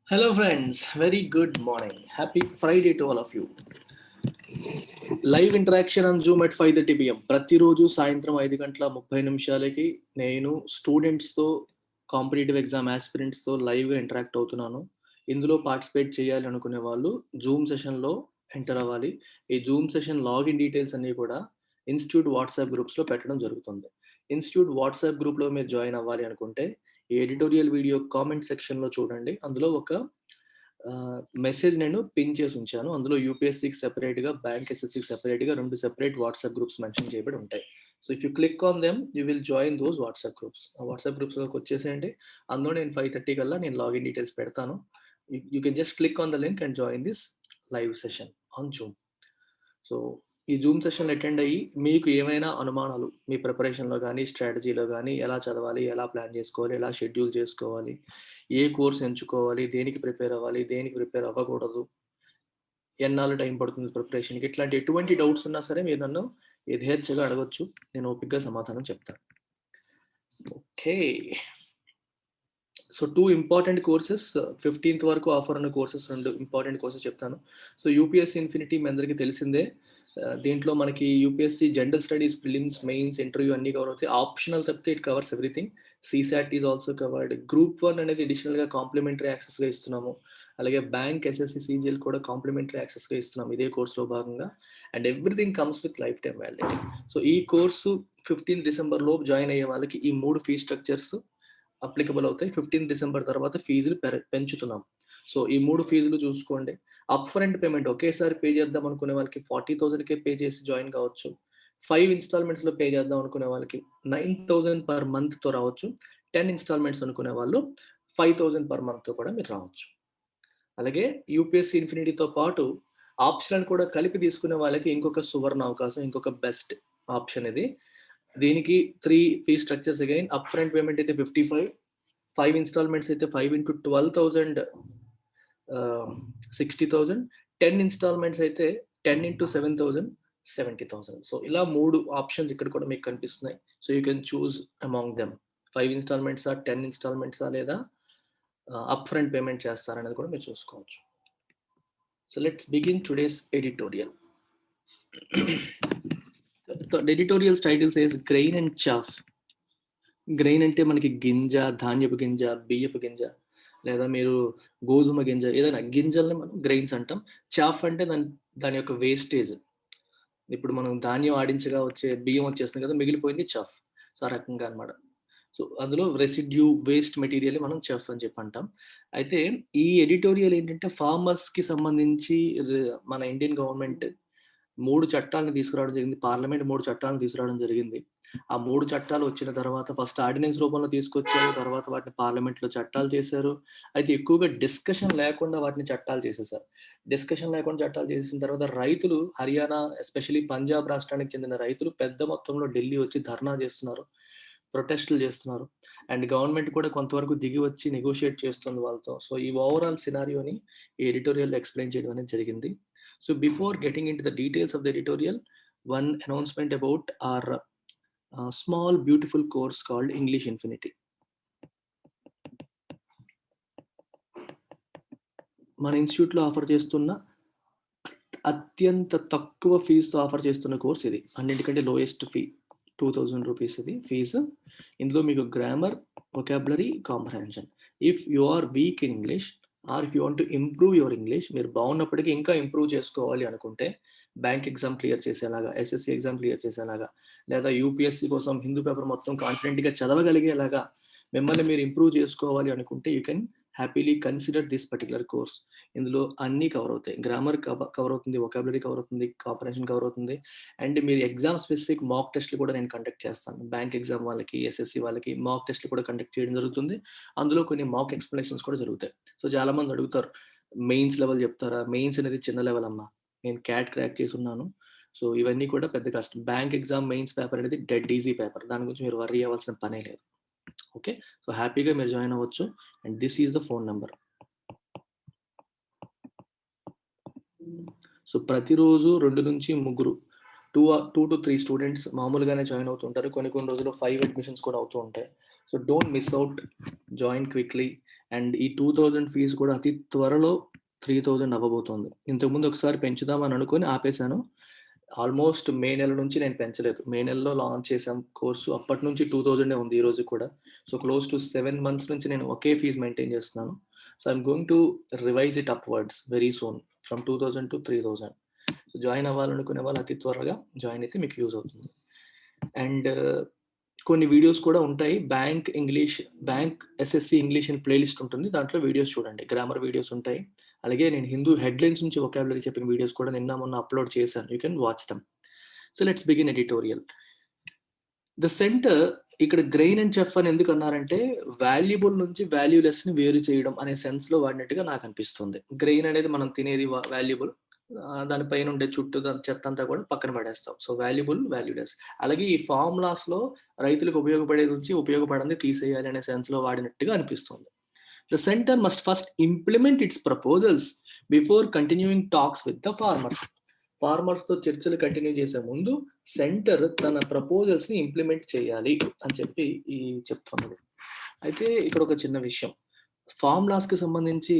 Hello, friends. Very good morning. Happy Friday to all of you. Live interaction on Zoom at 5:30 PM ప్రతిరోజు సాయంత్రం 5:30 నేను స్టూడెంట్స్తో competitive exam ఆస్పిరెంట్స్తో లైవ్గా interact అవుతున్నాను. ఇందులో participate చేయాలి అనుకునే వాళ్ళు జూమ్ సెషన్లో ఎంటర్ అవ్వాలి. ఈ జూమ్ సెషన్ లాగిన్ డీటెయిల్స్ అన్నీ కూడా ఇన్స్టిట్యూట్ వాట్సాప్ గ్రూప్స్లో పెట్టడం జరుగుతుంది. ఇన్స్టిట్యూట్ వాట్సాప్ గ్రూప్లో మీరు జాయిన్ అవ్వాలి అనుకుంటే ఈ ఎడిటోరియల్ వీడియో కామెంట్ సెక్షన్లో చూడండి. అందులో ఒక మెసేజ్ నేను పిన్ చేసి ఉంచాను. అందులో యూపీఎస్సీకి సెపరేట్గా, బ్యాంక్ ఎస్ఎస్సీకి సెపరేట్గా 2 సెపరేట్ వాట్సాప్ గ్రూప్స్ మెన్షన్ చేయబడి ఉంటాయి. So if you click on them you will join those WhatsApp groups. ఆ వాట్సాప్ గ్రూప్స్లోకి వచ్చేసేయండి. అందులో నేను 5:30 కల్లా నేను లాగిన్ డీటెయిల్స్ పెడతాను. You can just click on the link and join this live session on Zoom. So ఈ జూమ్ సెషన్ అటెండ్ అయ్యి మీకు ఏమైనా అనుమానాలు మీ ప్రిపరేషన్లో కానీ, స్ట్రాటజీలో కానీ, ఎలా చదవాలి, ఎలా ప్లాన్ చేసుకోవాలి, ఎలా షెడ్యూల్ చేసుకోవాలి, ఏ కోర్స్ ఎంచుకోవాలి, దేనికి ప్రిపేర్ అవ్వాలి, దేనికి ప్రిపేర్ అవ్వకూడదు, ఎన్నాళ్ళు టైం పడుతుంది ప్రిపరేషన్కి, ఇట్లాంటి ఎటువంటి డౌట్స్ ఉన్నా సరే మీరు నన్ను యథేచ్ఛగా అడగొచ్చు. నేను ఓపికగా సమాధానం చెప్తాను. Okay, so 2 important courses 15th వరకు ఆఫర్ ఉన్న కోర్సెస్ 2 ఇంపార్టెంట్ కోర్సెస్ చెప్తాను. సో యూపీఎస్సీ ఇన్ఫినిటీ మీ అందరికీ తెలిసిందే. దీంట్లో మనకి UPSC general studies, prelims, mains, interview అన్ని కవర్ అవుతాయి. ఆప్షనల్ తప్పితే it covers everything. CSAT is also covered. Group 1 అనేది అడిషనల్గా కాంప్లిమెంటరీ యాక్సెస్గా ఇస్తున్నాము. అలాగే బ్యాంక్, ఎస్ఎస్సి, సీజీఎల్ కూడా కాంప్లిమెంటరీ యాక్సెస్గా ఇస్తున్నాము ఇదే కోర్సులో భాగంగా. And everything comes with life time validity. So ఈ కోర్సు 15 డిసెంబర్ లోపు జాయిన్ అయ్యే వాళ్ళకి ఈ 3 ఫీ స్ట్రక్చర్స్ అప్లికబుల్ అవుతాయి. 15 డిసెంబర్ తర్వాత ఫీజులు పెంచుతున్నాం. సో ఈ 3 ఫీజులు చూసుకోండి. అప్ ఫ్రంట్ పేమెంట్ ఒకేసారి పే చేద్దాం అనుకునే వాళ్ళకి 40,000కే పే చేసి జాయిన్ కావచ్చు. 5 ఇన్స్టాల్మెంట్స్లో పే చేద్దాం అనుకునే వాళ్ళకి 9,000 పర్ మంత్తో రావచ్చు. 10 ఇన్స్టాల్మెంట్స్ అనుకునే వాళ్ళు 5,000 పర్ మంత్తో కూడా మీరు రావచ్చు. అలాగే యూపీఎస్సీ ఇన్ఫినిటీతో పాటు ఆప్షనల్ కూడా కలిపి తీసుకునే వాళ్ళకి ఇంకొక సువర్ణ అవకాశం, ఇంకొక బెస్ట్ ఆప్షన్ ఇది. దీనికి 3 fee structures again. Up front payment అయితే 55, 5 ఇన్స్టాల్మెంట్స్ అయితే 5 into 12,000 60,000, 10 ఇన్స్టాల్మెంట్స్ అయితే 10 into 7,000 70,000. సో ఇలా 3 ఆప్షన్స్ ఇక్కడ కూడా మీకు కనిపిస్తున్నాయి. So you can choose among them. 5 ఇన్స్టాల్మెంట్సా, 10 ఇన్స్టాల్మెంట్సా, లేదా అప్ ఫ్రంట్ పేమెంట్ చేస్తారనేది కూడా మీరు చూసుకోవచ్చు. So let's begin today's editorial. Editorial title says grain and chaff. Grain అంటే మనకి గింజ, ధాన్యపు గింజ, బియ్యపు గింజ, లేదా మీరు గోధుమ గింజ, ఏదైనా గింజల్ని మనం గ్రెయిన్స్ అంటాం. చాఫ్ అంటే దాని యొక్క వేస్టేజ్. ఇప్పుడు మనం ధాన్యం ఆడించగా వచ్చే బియ్యం వచ్చేస్తుంది కదా, మిగిలిపోయింది చాఫ్. సో ఆ రకంగా అనమాట. సో అందులో రెసిడ్యూ, వేస్ట్ మెటీరియల్ మనం చెఫ్ అని చెప్పి అంటాం. అయితే ఈ ఎడిటోరియల్ ఏంటంటే ఫార్మర్స్కి సంబంధించి మన ఇండియన్ గవర్నమెంట్ 3 చట్టాలను తీసుకురావడం జరిగింది. పార్లమెంట్ 3 చట్టాలను తీసుకురావడం జరిగింది. ఆ 3 చట్టాలు వచ్చిన తర్వాత ఫస్ట్ ఆర్డినెన్స్ రూపంలో తీసుకొచ్చారు. తర్వాత వాటిని పార్లమెంట్లో చట్టాలు చేశారు. అయితే ఎక్కువగా డిస్కషన్ లేకుండా వాటిని చట్టాలు చేసేసారు. డిస్కషన్ లేకుండా చట్టాలు చేసిన తర్వాత రైతులు, హర్యానా, ఎస్పెషల్లీ పంజాబ్ రాష్ట్రానికి చెందిన రైతులు పెద్ద మొత్తంలో ఢిల్లీ వచ్చి ధర్నా చేస్తున్నారు, ప్రొటెస్టులు చేస్తున్నారు. అండ్ గవర్నమెంట్ కూడా కొంతవరకు దిగి వచ్చి నెగోషియేట్ చేస్తుంది వాళ్ళతో. సో ఈ ఓవరాల్ సినారియోని ఈ ఎడిటోరియల్ ఎక్స్ప్లెయిన్ చేయడం అనేది జరిగింది. So before getting into the details of the editorial, one announcement about our small beautiful course called English Infinity. మన ఇన్స్టిట్యూట్లో ఆఫర్ చేస్తున్న అత్యంత తక్కువ ఫీజుతో ఆఫర్ చేస్తున్న కోర్స్ ఇది. అన్నింటికంటే లోయెస్ట్ ఫీ 2,000 రూపీస్ ఇది ఫీజు. ఇందులో మీకు grammar, vocabulary, comprehension. If you are weak in English or if you want to improve your English, మీరు బాగున్నప్పటికీ ఇంకా ఇంప్రూవ్ చేసుకోవాలి అనుకుంటే బ్యాంక్ ఎగ్జామ్ క్లియర్ చేసేలాగా, ఎస్ఎస్సి ఎగ్జామ్ క్లియర్ చేసేలాగా, లేదా యూపీఎస్సీ కోసం హిందూ పేపర్ మొత్తం కాన్ఫిడెంట్గా చదవగలిగేలాగా మిమ్మల్ని మీరు ఇంప్రూవ్ చేసుకోవాలి అనుకుంటే you can happily consider this particular course. ఇందులో అన్నీ కవర్ అవుతాయి. గ్రామర్ కవర్ అవుతుంది, వొకాబులరీ కవర్ అవుతుంది, కాంప్రహెన్షన్ కవర్ అవుతుంది. అండ్ మీరు ఎగ్జామ్ స్పెసిఫిక్ మాక్ టెస్ట్లు కూడా నేను కండక్ట్ చేస్తాను. బ్యాంక్ ఎగ్జామ్ వాళ్ళకి, ఎస్ఎస్సి వాళ్ళకి మాక్ టెస్ట్లు కూడా కండక్ట్ చేయడం జరుగుతుంది. అందులో కొన్ని మాక్ ఎక్స్ప్లెనేషన్స్ కూడా జరుగుతాయి. సో చాలా మంది అడుగుతారు, మెయిన్స్ లెవెల్ చెప్తారా? మెయిన్స్ అనేది చిన్న లెవెల్ అమ్మా, నేను క్యాట్ క్రాక్ చేసి ఉన్నాను. సో ఇవన్నీ కూడా పెద్ద కష్టం. బ్యాంక్ ఎగ్జామ్ మెయిన్స్ పేపర్ అనేది డెడ్ ఈజీ పేపర్. దాని గురించి మీరు వర్రీ అవ్వాల్సిన పనే లేదు. ఓకే, సో హ్యాపీగా మీరు జాయిన్ అవ్వచ్చు. And this is the phone number. So ప్రతిరోజు 2 నుంచి 3, 2 to 3 స్టూడెంట్స్ మామూలుగానే జాయిన్ అవుతుంటారు. కొన్ని రోజులు 5 అడ్మిషన్స్ కూడా అవుతూ ఉంటాయి. So don't miss out, join quickly. And ఈ 2000 ఫీజు కూడా అతి త్వరలో 3000 అవ్వబోతోంది. ఇంతకుముందు ఒకసారి పెంచుదామని అనుకోని ఆపేశాను. ఆల్మోస్ట్ మే నెల నుంచి నేను పెంచలేదు. మే నెలలో లాంచ్ చేశాం కోర్సు. అప్పటి నుంచి 2000 ఉంది ఈ రోజు కూడా. సో, క్లోజ్ టు 7 మంత్స్ నుంచి నేను ఒకే ఫీజ్ మెయింటైన్ చేస్తున్నాను. So, I'm going to revise it upwards very soon from 2000 to 3000. So, join అవ్వాలనుకునే వాళ్ళు అతి త్వరగా జాయిన్ అయితే మీకు యూజ్ అవుతుంది. అండ్ కొన్ని వీడియోస్ కూడా ఉంటాయి. బ్యాంక్ ఎస్ఎస్‌సి ఇంగ్లీష్ అని ప్లేలిస్ట్ ఉంటుంది. దాంట్లో వీడియోస్ చూడండి. గ్రామర్ వీడియోస్ ఉంటాయి. అలాగే నేను హిందూ హెడ్‌లైన్స్ నుంచి వొకాబులరీ చెప్పిన వీడియోస్ కూడా నిన్న మొన్న అప్‌లోడ్ చేశాను. You can watch them. So, let's begin editorial. The centre ఇక్కడ గ్రెయిన్ అండ్ చెఫ్ అని ఎందుకు అన్నారంటే, వాల్యుబుల్ నుంచి వాల్యూలెస్‌ని వేరు చేయడం అనే సెన్స్‌లో వాడినట్టుగా నాకు అనిపిస్తుంది. గ్రెయిన్ అనేది మనం తినేది వాల్యుబుల్. దాని పైన ఉండే చుట్టూ దాని చెత్త అంతా కూడా పక్కన పడేస్తాం. So, valuable, valueless. అలాగే ఈ ఫార్ములాస్‌లో రైతులకు ఉపయోగపడేది ఉంచి, ఉపయోగపడనిది తీసేయాలి అనే సెన్స్‌లో వాడినట్టుగా అనిపిస్తుంది. The centre must first implement its proposals before continuing talks with the farmers. ఫార్మర్స్‌తో చర్చలు కంటిన్యూ చేసే ముందు సెంటర్ తన ప్రపోజల్స్‌ని ఇంప్లిమెంట్ చేయాలి అని చెప్పి చెప్తున్నది. అయితే ఇక్కడ ఒక చిన్న విషయం. ఫార్ములాస్‌కి సంబంధించి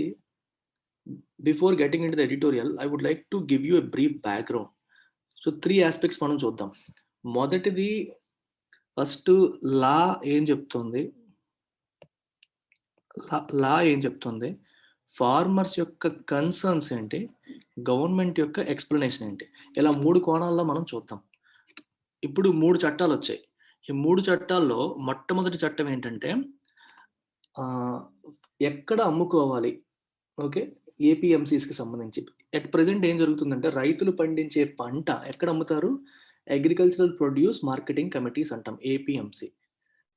before getting into the editorial, I would like to give you a brief background. So, 3 aspects మనం చూద్దాం. మొదటిది ఫస్ట్ లా ఏం చెప్తుంది? లా ఏం చెప్తుంది? ఫార్మర్స్ యొక్క కన్సర్న్స్ ఏంటి? గవర్నమెంట్ యొక్క ఎక్స్‌ప్లనేషన్ ఏంటి? ఇలా 3 కోణాల్లో మనం చూద్దాం. ఇప్పుడు 3 చట్టాలొచ్చాయి. ఈ 3 చట్టాల్లో మొట్టమొదటి చట్టం ఏంటంటే ఎక్కడ అమ్ముకోవాలి? ఓకే. ఏపీఎంసీస్‌కి సంబంధించి. అట్ ప్రెజెంట్ ఏం జరుగుతుందంటే రైతులు పండించే పంట ఎక్కడ అమ్ముతారు? అగ్రికల్చరల్ ప్రొడ్యూస్ మార్కెటింగ్ కమిటీస్ అంటాం, ఏపీఎంసీ.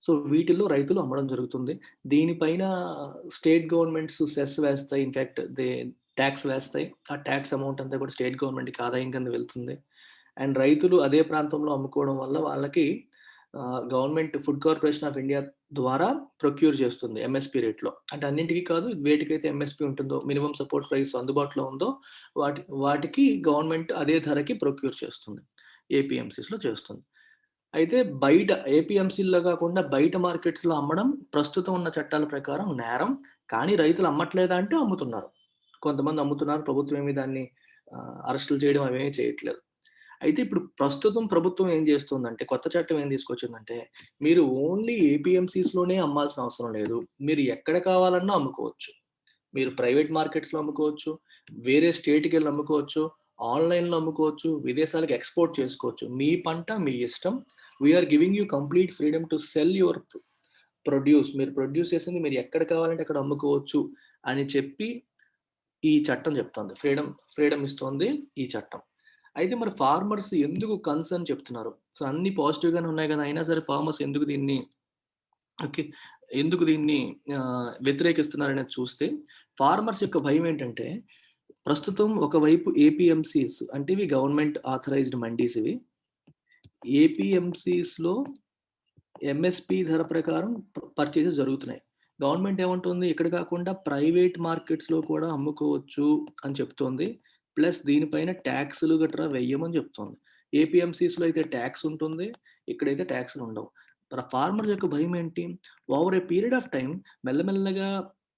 సో, వీటిల్లో రైతులు అమ్మడం జరుగుతుంది. దీనిపైన స్టేట్ గవర్నమెంట్స్ సెస్ వేస్తాయి. ఇన్‌ఫాక్ట్ టాక్స్ వేస్తాయి. ఆ టాక్స్ అమౌంట్ అంతా కూడా స్టేట్ గవర్నమెంట్‌కి ఆదాయం కింద వెళ్తుంది. అండ్ రైతులు అదే ప్రాంతంలో అమ్ముకోవడం వల్ల వాళ్ళకి government food corporation of India ద్వారా ప్రొక్యూర్ చేస్తుంది ఎంఎస్‌పీ రేట్‌లో. అంటే అన్నింటికి కాదు, వేటికైతే ఎంఎస్‌పీ ఉంటుందో, మినిమమ్ సపోర్ట్ ప్రైస్ అందుబాటులో ఉందో వాటికి గవర్నమెంట్ అదే ధరకి ప్రొక్యూర్ చేస్తుంది. ఏపీఎంసీస్‌లో చేస్తుంది. అయితే బయట ఏపీఎంసీల్లో కాకుండా బయట మార్కెట్స్‌లో అమ్మడం ప్రస్తుతం ఉన్న చట్టాల ప్రకారం నేరం. కానీ రైతులు అమ్మట్లేదా అంటే అమ్ముతున్నారు. కొంతమంది అమ్ముతున్నారు. ప్రభుత్వం ఏమి దాన్ని అరెస్టులు చేయడం అవేమీ చేయట్లేదు. అయితే ఇప్పుడు ప్రస్తుతం ప్రభుత్వం ఏం చేస్తుందంటే, కొత్త చట్టం ఏం తీసుకొచ్చిందంటే, మీరు ఓన్లీ ఏపీఎంసీస్‌లోనే అమ్మాల్సిన అవసరం లేదు. మీరు ఎక్కడ కావాలన్నా అమ్ముకోవచ్చు. మీరు ప్రైవేట్ మార్కెట్స్‌లో అమ్ముకోవచ్చు, వేరే స్టేట్‌కెళ్ళి అమ్ముకోవచ్చు, ఆన్‌లైన్‌లో అమ్ముకోవచ్చు, విదేశాలకు ఎక్స్‌పోర్ట్ చేసుకోవచ్చు. మీ పంట మీ ఇష్టం. We are giving you complete freedom to sell your produce. మీరు ప్రొడ్యూస్ చేసింది మీరు ఎక్కడ కావాలంటే అక్కడ అమ్ముకోవచ్చు అని చెప్పి ఈ చట్టం చెప్తోంది. ఫ్రీడమ్ ఇస్తోంది ఈ చట్టం. అయితే మరి ఫార్మర్స్ ఎందుకు కన్సర్న్ చెప్తున్నారు? సో, అన్నీ పాజిటివ్‌గానే ఉన్నాయి కదా! అయినా సరే ఫార్మర్స్ ఓకే. ఎందుకు దీన్ని వ్యతిరేకిస్తున్నారనేది చూస్తే, ఫార్మర్స్ యొక్క భయం ఏంటంటే, ప్రస్తుతం ఒకవైపు ఏపీఎంసీస్ అంటే ఇవి గవర్నమెంట్ ఆథరైజ్డ్ మండీస్ ఇవి. ఏపీఎంసీస్‌లో ఎంఎస్‌పీ ధర ప్రకారం పర్చేజెస్ జరుగుతున్నాయి. గవర్నమెంట్ ఏమంటుంది, ఇక్కడ కాకుండా ప్రైవేట్ మార్కెట్స్‌లో కూడా అమ్ముకోవచ్చు అని చెప్తోంది. ప్లస్ దీనిపైన టాక్స్‌లు గట్రా వెయ్యమని చెప్తోంది. ఏపీఎంసీస్‌లో అయితే టాక్స్ ఉంటుంది. ఇక్కడైతే టాక్స్‌లు ఉండవు. ఫార్మర్ యొక్క భయం ఏంటి? Over a period of time మెల్లమెల్లగా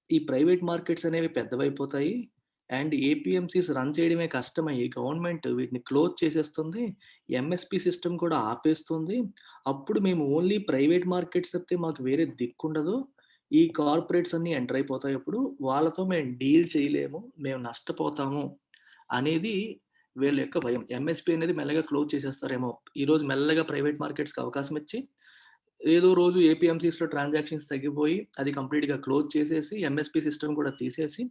ఈ ప్రైవేట్ మార్కెట్స్ అనేవి పెద్దవైపోతాయి. అండ్ ఏపీఎంసీస్ రన్ చేయడమే కష్టమయ్యి గవర్నమెంట్ వీటిని క్లోజ్ చేసేస్తుంది. ఎంఎస్‌పీ సిస్టమ్ కూడా ఆపేస్తుంది. అప్పుడు మేము ఓన్లీ ప్రైవేట్ మార్కెట్స్ తప్పితే మాకు వేరే దిక్కుండదు. ఈ కార్పొరేట్స్ అన్నీ ఎంటర్ అయిపోతాయి అప్పుడు. వాళ్ళతో మేము డీల్ చేయలేము. మేము నష్టపోతాము అనేది వీళ్ళ యొక్క భయం. ఎంఎస్‌పీ అనేది మెల్లగా క్లోజ్ చేసేస్తారేమో. ఈరోజు మెల్లగా ప్రైవేట్ మార్కెట్స్‌కి అవకాశం ఇచ్చి, ఏదో రోజు ఏపీఎంసీస్‌లో ట్రాన్సాక్షన్స్ తగ్గిపోయి, అది కంప్లీట్‌గా క్లోజ్ చేసేసి, ఎంఎస్‌పీ సిస్టమ్ కూడా తీసేసి,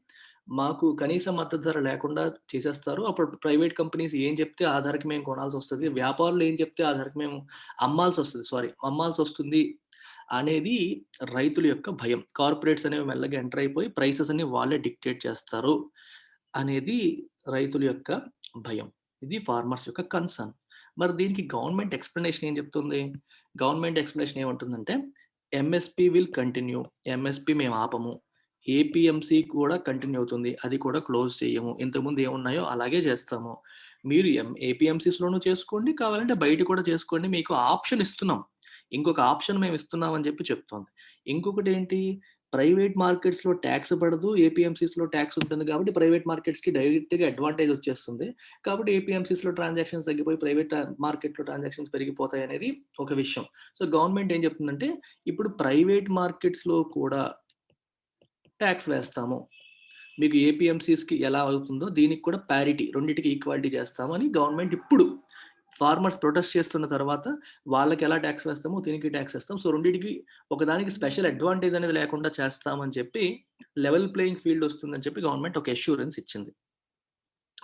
మాకు కనీస మద్దతు ధర లేకుండా చేసేస్తారు. అప్పుడు ప్రైవేట్ కంపెనీస్ ఏం చెప్తే ఆ ధరకి మేము కొనాల్సొస్తది. వ్యాపారులు ఏం చెప్తే ఆ ధరకి మేము అమ్మాల్సొస్తుంది అనేది రైతుల యొక్క భయం. కార్పొరేట్స్ అనేవి మెల్లగా ఎంటర్ అయిపోయి ప్రైసెస్ అన్ని వాళ్ళే డిక్టేట్ చేస్తారు అనేది రైతుల యొక్క భయం. ఇది ఫార్మర్స్ యొక్క కన్సర్న్. మరి దీనికి గవర్నమెంట్ ఎక్స్‌ప్లనేషన్ ఏం చెప్తుంది? గవర్నమెంట్ ఎక్స్‌ప్లనేషన్ ఏమంటుందంటే, ఎంఎస్‌పీ విల్ కంటిన్యూ. ఎంఎస్‌పీ మేము ఆపము. ఏపీఎంసీ కూడా కంటిన్యూ అవుతుంది. అది కూడా క్లోజ్ చెయ్యము. ఇంతకుముందు ఏమున్నాయో అలాగే చేస్తాము. మీరు ఏపీఎంసీస్‌లోనూ చేసుకోండి. కావాలంటే బయట కూడా చేసుకోండి. మీకు ఆప్షన్ ఇస్తున్నాం. ఇంకొక ఆప్షన్ మేము ఇస్తున్నాం అని చెప్పి చెప్తోంది. ఇంకొకటేంటి? ప్రైవేట్ మార్కెట్స్‌లో ట్యాక్స్ పడదు. ఏపీఎంసీస్‌లో ట్యాక్స్ ఉంటుంది కాబట్టి ప్రైవేట్ మార్కెట్స్‌కి డైరెక్ట్‌గా అడ్వాంటేజ్ వచ్చేస్తుంది. కాబట్టి ఏపీఎంసీస్‌లో ట్రాన్సాక్షన్స్ తగ్గిపోయి ప్రైవేట్ మార్కెట్‌లో ట్రాన్సాక్షన్స్ పెరిగిపోతాయి అనేది ఒక విషయం. సో, గవర్నమెంట్ ఏం చెప్తుందంటే ఇప్పుడు ప్రైవేట్ మార్కెట్స్‌లో కూడా ట్యాక్స్ వేస్తాము. మీకు ఏపీఎంసీస్‌కి ఎలా అవుతుందో దీనికి కూడా పారిటీ రెండిటికి ఈక్వాలిటీ చేస్తామని గవర్నమెంట్ ఇప్పుడు ఫార్మర్స్ ప్రొటెస్ట్ చేస్తున్న తర్వాత వాళ్ళకి ఎలా ట్యాక్స్ వేస్తామో దీనికి ట్యాక్స్ వేస్తాం. సో, రెండిటికి ఒకదానికి స్పెషల్ అడ్వాంటేజ్ అనేది లేకుండా చేస్తామని చెప్పి లెవెల్ ప్లేయింగ్ ఫీల్డ్ వస్తుందని చెప్పి గవర్నమెంట్ ఒక అష్యూరెన్స్ ఇచ్చింది.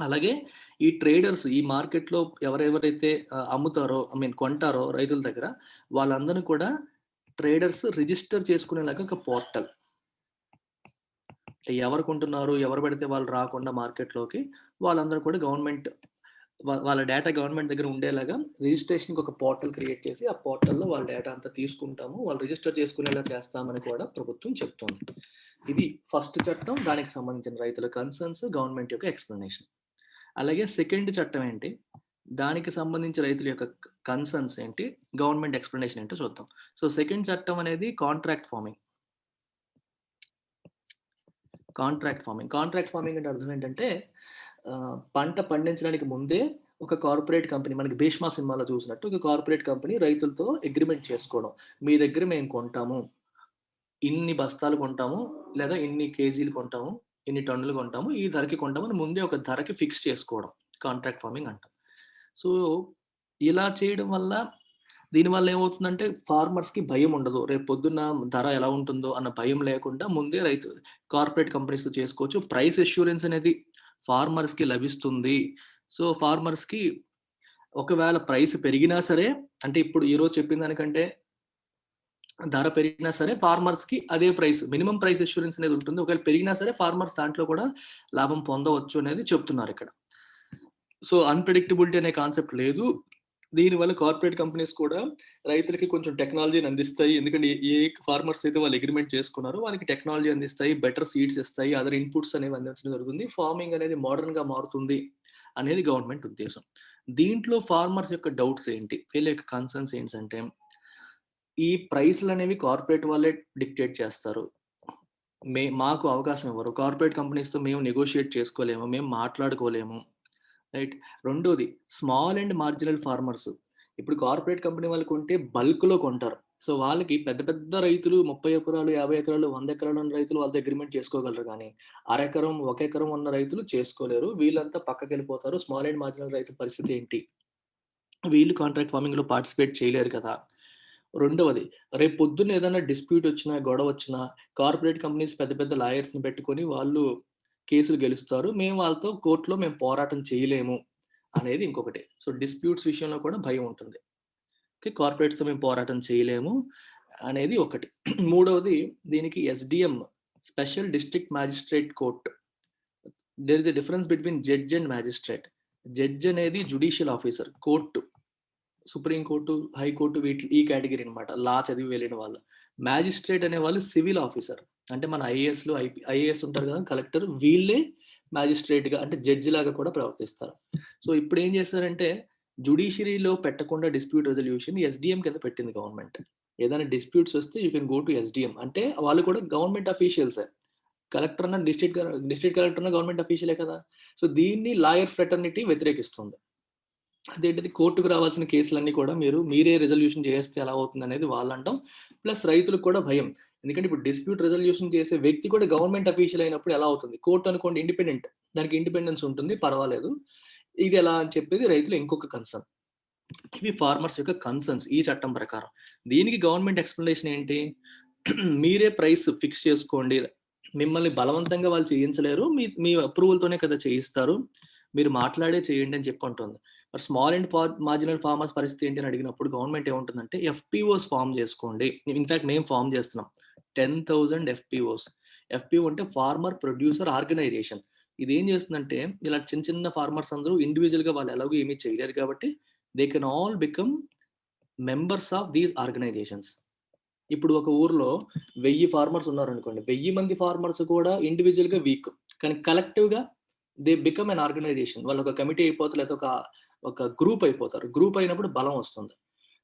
అలాగే ఈ ట్రేడర్స్ ఈ మార్కెట్‌లో ఎవరెవరైతే అమ్ముతారో కొంటారో రైతుల దగ్గర వాళ్ళందరిని కూడా ట్రేడర్స్ రిజిస్టర్ చేసుకునేలాగా ఒక పోర్టల్. ఎవరు కొంటున్నారు, ఎవరు పడితే వాళ్ళు రాకుండా మార్కెట్‌లోకి వాళ్ళందరూ కూడా గవర్నమెంట్ వాళ్ళ డేటా గవర్నమెంట్ దగ్గర ఉండేలాగా రిజిస్ట్రేషన్‌కి ఒక పోర్టల్ క్రియేట్ చేసి, ఆ పోర్టల్‌లో వాళ్ళ డేటా అంతా తీసుకుంటాము. వాళ్ళు రిజిస్టర్ చేసుకునేలా చేస్తామని కూడా ప్రభుత్వం చెప్తోంది. ఇది ఫస్ట్ చట్టం. దానికి సంబంధించిన రైతుల కన్సర్న్స్, గవర్నమెంట్ యొక్క ఎక్స్‌ప్లనేషన్. అలాగే సెకండ్ చట్టం ఏంటి? దానికి సంబంధించి రైతుల యొక్క కన్సర్న్స్ ఏంటి? గవర్నమెంట్ ఎక్స్‌ప్లనేషన్ ఏంటో చూద్దాం. సో, సెకండ్ చట్టం అనేది కాంట్రాక్ట్ ఫార్మింగ్. కాంట్రాక్ట్ ఫార్మింగ్ అంటే అర్థం ఏంటంటే పంట పండించడానికి ముందే ఒక కార్పొరేట్ కంపెనీ మనకి 'భీష్మ' సినిమాలో చూసినట్టు ఒక కార్పొరేట్ కంపెనీ రైతులతో అగ్రీమెంట్ చేసుకోవడం. మీ దగ్గర మేము కొంటాము. ఇన్ని బస్తాలు కొంటాము. లేదా ఇన్ని కేజీలు కొంటాము. ఇన్ని టన్నులు కొంటాము. ఈ ధరకి కొంటాము అని ముందే ఒక ధరకి ఫిక్స్ చేసుకోవడం. కాంట్రాక్ట్ ఫార్మింగ్ అంటాం. సో, ఇలా చేయడం వల్ల దీనివల్ల ఏమవుతుందంటే ఫార్మర్స్‌కి భయం ఉండదు. రేపు పొద్దున్న ధర ఎలా ఉంటుందో అన్న భయం లేకుండా ముందే కార్పొరేట్ కంపెనీస్‌తో చేసుకోవచ్చు. ప్రైస్ అష్యూరెన్స్ అనేది ఫార్మర్స్‌కి లభిస్తుంది. సో, ఫార్మర్స్‌కి ఒకవేళ ప్రైస్ పెరిగినా సరే అంటే ఇప్పుడు ఈరోజు చెప్పిన దానికంటే ధర పెరిగినా సరే ఫార్మర్స్‌కి అదే ప్రైస్ మినిమమ్ ప్రైస్ అష్యూరెన్స్ అనేది ఉంటుంది. ఒకవేళ పెరిగినా సరే ఫార్మర్స్ దాంట్లో కూడా లాభం పొందవచ్చు అనేది చెప్తున్నారిక్కడ. సో, అన్‌ప్రెడిక్టబిలిటీ అనే కాన్సెప్ట్ లేదు. దీనివల్ల కార్పొరేట్ కంపెనీస్ కూడా రైతులకి కొంచెం టెక్నాలజీని అందిస్తాయి. ఎందుకంటే ఏ ఫార్మర్స్ అయితే వాళ్ళు అగ్రీమెంట్ చేసుకున్నారో వాళ్ళకి టెక్నాలజీ అందిస్తాయి. బెటర్ సీడ్స్ ఇస్తాయి. అదర్ ఇన్‌పుట్స్ అనేవి అందించడం జరుగుతుంది. ఫార్మింగ్ అనేది మోడర్న్‌గా మారుతుంది అనేది గవర్నమెంట్ ఉద్దేశం. దీంట్లో ఫార్మర్స్ యొక్క డౌట్స్ ఏంటి? వీళ్ళ యొక్క కన్సర్న్స్ ఏంటంటే ఈ ప్రైస్‌లనేవి కార్పొరేట్ వాళ్ళే డిక్టేట్ చేస్తారు. మాకు అవకాశం ఇవ్వరు. కార్పొరేట్ కంపెనీస్‌తో మేము నెగోషియేట్ చేసుకోలేము. మేము మాట్లాడుకోలేము. రైట్. రెండోది స్మాల్ అండ్ మార్జినల్ ఫార్మర్స్. ఇప్పుడు కార్పొరేట్ కంపెనీ వాళ్ళు కొంటే బల్క్‌లో కొంటారు. సో, వాళ్ళకి పెద్ద పెద్ద రైతులు 30 ఎకరాలు, 50 ఎకరాలు, 100 ఎకరాలు ఉన్న రైతులు వాళ్ళతో అగ్రీమెంట్ చేసుకోగలరు గానీ, అరెకరం, ఒక ఎకరం ఉన్న రైతులు చేసుకోలేరు. వీళ్ళంతా పక్కకెళ్ళిపోతారు. స్మాల్ అండ్ మార్జినల్ రైతుల పరిస్థితి ఏంటి? వీళ్ళు కాంట్రాక్ట్ ఫార్మింగ్‌లో పార్టిసిపేట్ చేయలేరు కదా! రెండవది రేపు పొద్దున్న ఏదైనా డిస్ప్యూట్ వచ్చినా, గొడవొచ్చినా కార్పొరేట్ కంపెనీస్ పెద్ద పెద్ద లాయర్స్‌ని పెట్టుకొని వాళ్ళు కేసులు గెలుస్తారు. మేము వాళ్ళతో కోర్ట్‌లో మేము పోరాటం చేయలేము అనేది ఇంకొకటి. సో, డిస్ప్యూట్స్ విషయంలో కూడా భయం ఉంటుంది. ఓకే. కార్పొరేట్స్‌తో మేము పోరాటం చేయలేము అనేది ఒకటి. మూడవది దీనికి SDM special district magistrate court. There is a difference between judge and magistrate. Judge అనేది judicial officer. Court supreme court, high court ఈ కేటగిరీ అనమాట. లా చదివి వెళ్ళిన వాళ్ళు. మ్యాజిస్ట్రేట్ అనేవాళ్ళు సివిల్ ఆఫీసర్. అంటే మన ఐఏఎస్‌లు, ఐఏఎస్ ఉంటారు కదా! కలెక్టర్ వీళ్ళే మ్యాజిస్ట్రేట్‌గా అంటే జడ్జి లాగా కూడా ప్రవర్తిస్తారు. సో, ఇప్పుడేం చేశారంటే జ్యుడిషియరీలో పెట్టకుండా డిస్ప్యూట్ రిజల్యూషన్ ఎస్‌డీఎం కింద పెట్టింది గవర్నమెంట్. ఏదైనా డిస్ప్యూట్స్ వస్తే you can go to SDM. అంటే వాళ్ళు కూడా గవర్నమెంట్ అఫీషియల్సే. కలెక్టర్ అన్న డిస్ట్రిక్ట్ కలెక్టర్ అన్న గవర్నమెంట్ అఫీషియలే కదా! సో, దీన్ని లాయర్ ఫ్రెటర్నిటీ వ్యతిరేకిస్తుంది. అదేంటిది కోర్టుకు రావాల్సిన కేసులన్నీ కూడా మీరే రిజల్యూషన్ చేస్తే ఎలా అవుతుందనేది వాళ్ళంటాం. ప్లస్ రైతులకు కూడా భయం. ఎందుకంటే ఇప్పుడు డిస్ప్యూట్ రిజల్యూషన్ చేసే వ్యక్తి కూడా గవర్నమెంట్ అఫీషియల్ అయినప్పుడు ఎలా అవుతుంది? కోర్ట్ అనుకోండి ఇండిపెండెంట్. దానికి ఇండిపెండెన్స్ ఉంటుంది. పర్వాలేదు. ఇది ఎలా అని చెప్పేది రైతుల ఇంకొక కన్సర్న్. ఇవి ఫార్మర్స్ యొక్క కన్సర్న్స్ ఈ చట్టం ప్రకారం. దీనికి గవర్నమెంట్ ఎక్స్‌ప్లనేషన్ ఏంటి? మీరే ప్రైస్ ఫిక్స్ చేసుకోండి. మిమ్మల్ని బలవంతంగా వాళ్ళు చేయించలేరు. మీ మీ అప్రూవల్‌తోనే కదా చేయిస్తారు. మీరు మాట్లాడే చేయండి అని చెప్పి అంటుంది. మరి స్మాల్ అండ్ మార్జినల్ ఫార్మర్స్ పరిస్థితి ఏంటి అని అడిగినప్పుడు గవర్నమెంట్ ఏమంటుందంటే ఎఫ్‌పీఓస్ ఫార్మ్ చేసుకోండి. ఇన్‌ఫాక్ట్ మేము ఫార్మ్ చేస్తున్నాం. 10,000 ఎఫ్‌పీఓస్. ఎఫ్‌పీఓ అంటే ఫార్మర్ ప్రొడ్యూసర్ ఆర్గనైజేషన్. ఇదేం చేస్తుందంటే ఇలా చిన్న చిన్న ఫార్మర్స్ అందరూ ఇండివిడ్యుయల్‌గా వాళ్ళు ఎలాగో ఏమీ చేయలేరు కాబట్టి they can all become members of these organisations. ఇప్పుడు ఒక ఊర్లో 1000 ఫార్మర్స్ ఉన్నారనుకోండి. 1000 మంది ఫార్మర్స్ కూడా ఇండివిడ్యుయల్‌గా వీక్. కానీ కలెక్టివ్‌గా దే బికమ్ ఎన్ ఆర్గనైజేషన్. వాళ్ళు ఒక కమిటీ అయిపోతారు. లేకపోతే ఒక గ్రూప్ అయిపోతారు. గ్రూప్ అయినప్పుడు బలం వస్తుంది.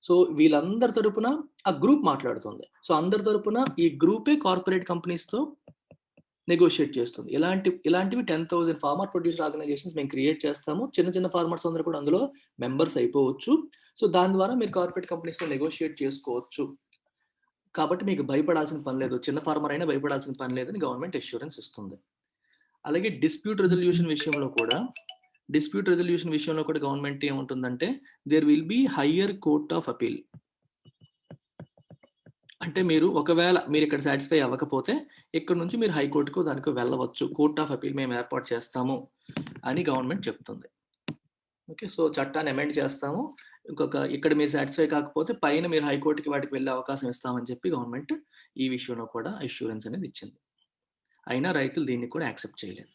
సో వీళ్ళందరి తరపున ఆ గ్రూప్ మాట్లాడుతుంది. సో అందరి తరపున ఈ గ్రూపే కార్పొరేట్ కంపెనీస్‌తో నెగోషియేట్ చేస్తుంది. ఇలాంటివి 10,000 ఫార్మర్ ప్రొడ్యూసర్ ఆర్గనైజేషన్స్ మేము క్రియేట్ చేస్తాము. చిన్న ఫార్మర్స్ అందరూ కూడా అందులో మెంబర్స్ అయిపోవచ్చు. సో దాని ద్వారా మీరు కార్పొరేట్ కంపెనీస్‌తో నెగోషియేట్ చేసుకోవచ్చు. కాబట్టి మీకు భయపడాల్సిన పని లేదు. చిన్న ఫార్మర్ అయినా భయపడాల్సిన పని లేదని గవర్నమెంట్ అష్యూరెన్స్ ఇస్తుంది. అలాగే డిస్ప్యూట్ రిజల్యూషన్ విషయంలో కూడా గవర్నమెంట్ ఏముంటుందంటే there will be higher court of appeal. అంటే ఒకవేళ మీరు ఇక్కడ సాటిస్ఫై అవ్వకపోతే ఇక్కడ నుంచి మీరు హైకోర్టుకు దానికి వెళ్ళవచ్చు. కోర్ట్ ఆఫ్ అపీల్ మేము ఏర్పాటు చేస్తాము అని గవర్నమెంట్ చెప్తుంది. ఓకే. సో చట్టాన్ని అమెండ్ చేస్తాము. ఇక్కడ మీరు సాటిస్ఫై కాకపోతే పైన మీరు హైకోర్టుకి వాటికి వెళ్ళే అవకాశం ఇస్తామని చెప్పి గవర్నమెంట్ ఈ విషయంలో కూడా అష్యూరెన్స్ అనేది ఇచ్చింది. అయినా రైతులు దీన్ని కూడా యాక్సెప్ట్ చేయలేదు.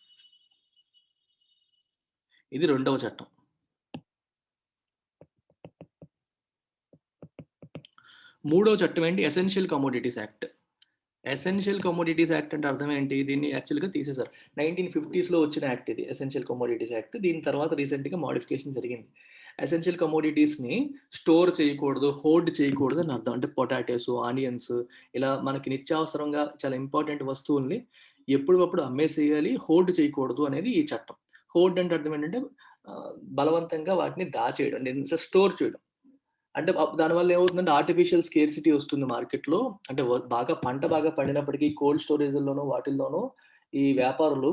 ఇది రెండవ చట్టం. మూడవ చట్టం ఏంటి? Essential commodities act. Essential commodities act అంటే అర్థం ఏంటి? దీన్ని యాక్చువల్‌గా తీసేశారు. 1950స్‌లో వచ్చిన యాక్ట్ ఇది ఎసెన్షియల్ కమోడిటీస్ యాక్ట్. దీని తర్వాత రీసెంట్‌గా మోడిఫికేషన్ జరిగింది. ఎసెన్షియల్ కమోడిటీస్‌ని స్టోర్ చేయకూడదు, హోల్డ్ చేయకూడదు అని అర్థం. అంటే పొటాటోస్, ఆనియన్స్ ఇలా మనకి నిత్యావసరంగా చాలా ఇంపార్టెంట్ వస్తువుల్ని ఎప్పటికప్పుడు అమ్మేసేయాలి, హోల్డ్ చేయకూడదు అనేది ఈ చట్టం. హోల్డ్ అంటే అర్థం ఏంటంటే బలవంతంగా వాటిని దాచేయడం, స్టోర్ చేయడం. అంటే దానివల్ల ఏమవుతుందంటే ఆర్టిఫిషియల్ స్కేర్సిటీ వస్తుంది మార్కెట్‌లో. అంటే బాగా పండినప్పటికీ కోల్డ్ స్టోరేజ్‌ల్లోనో వాటిల్లోనో ఈ వ్యాపారులు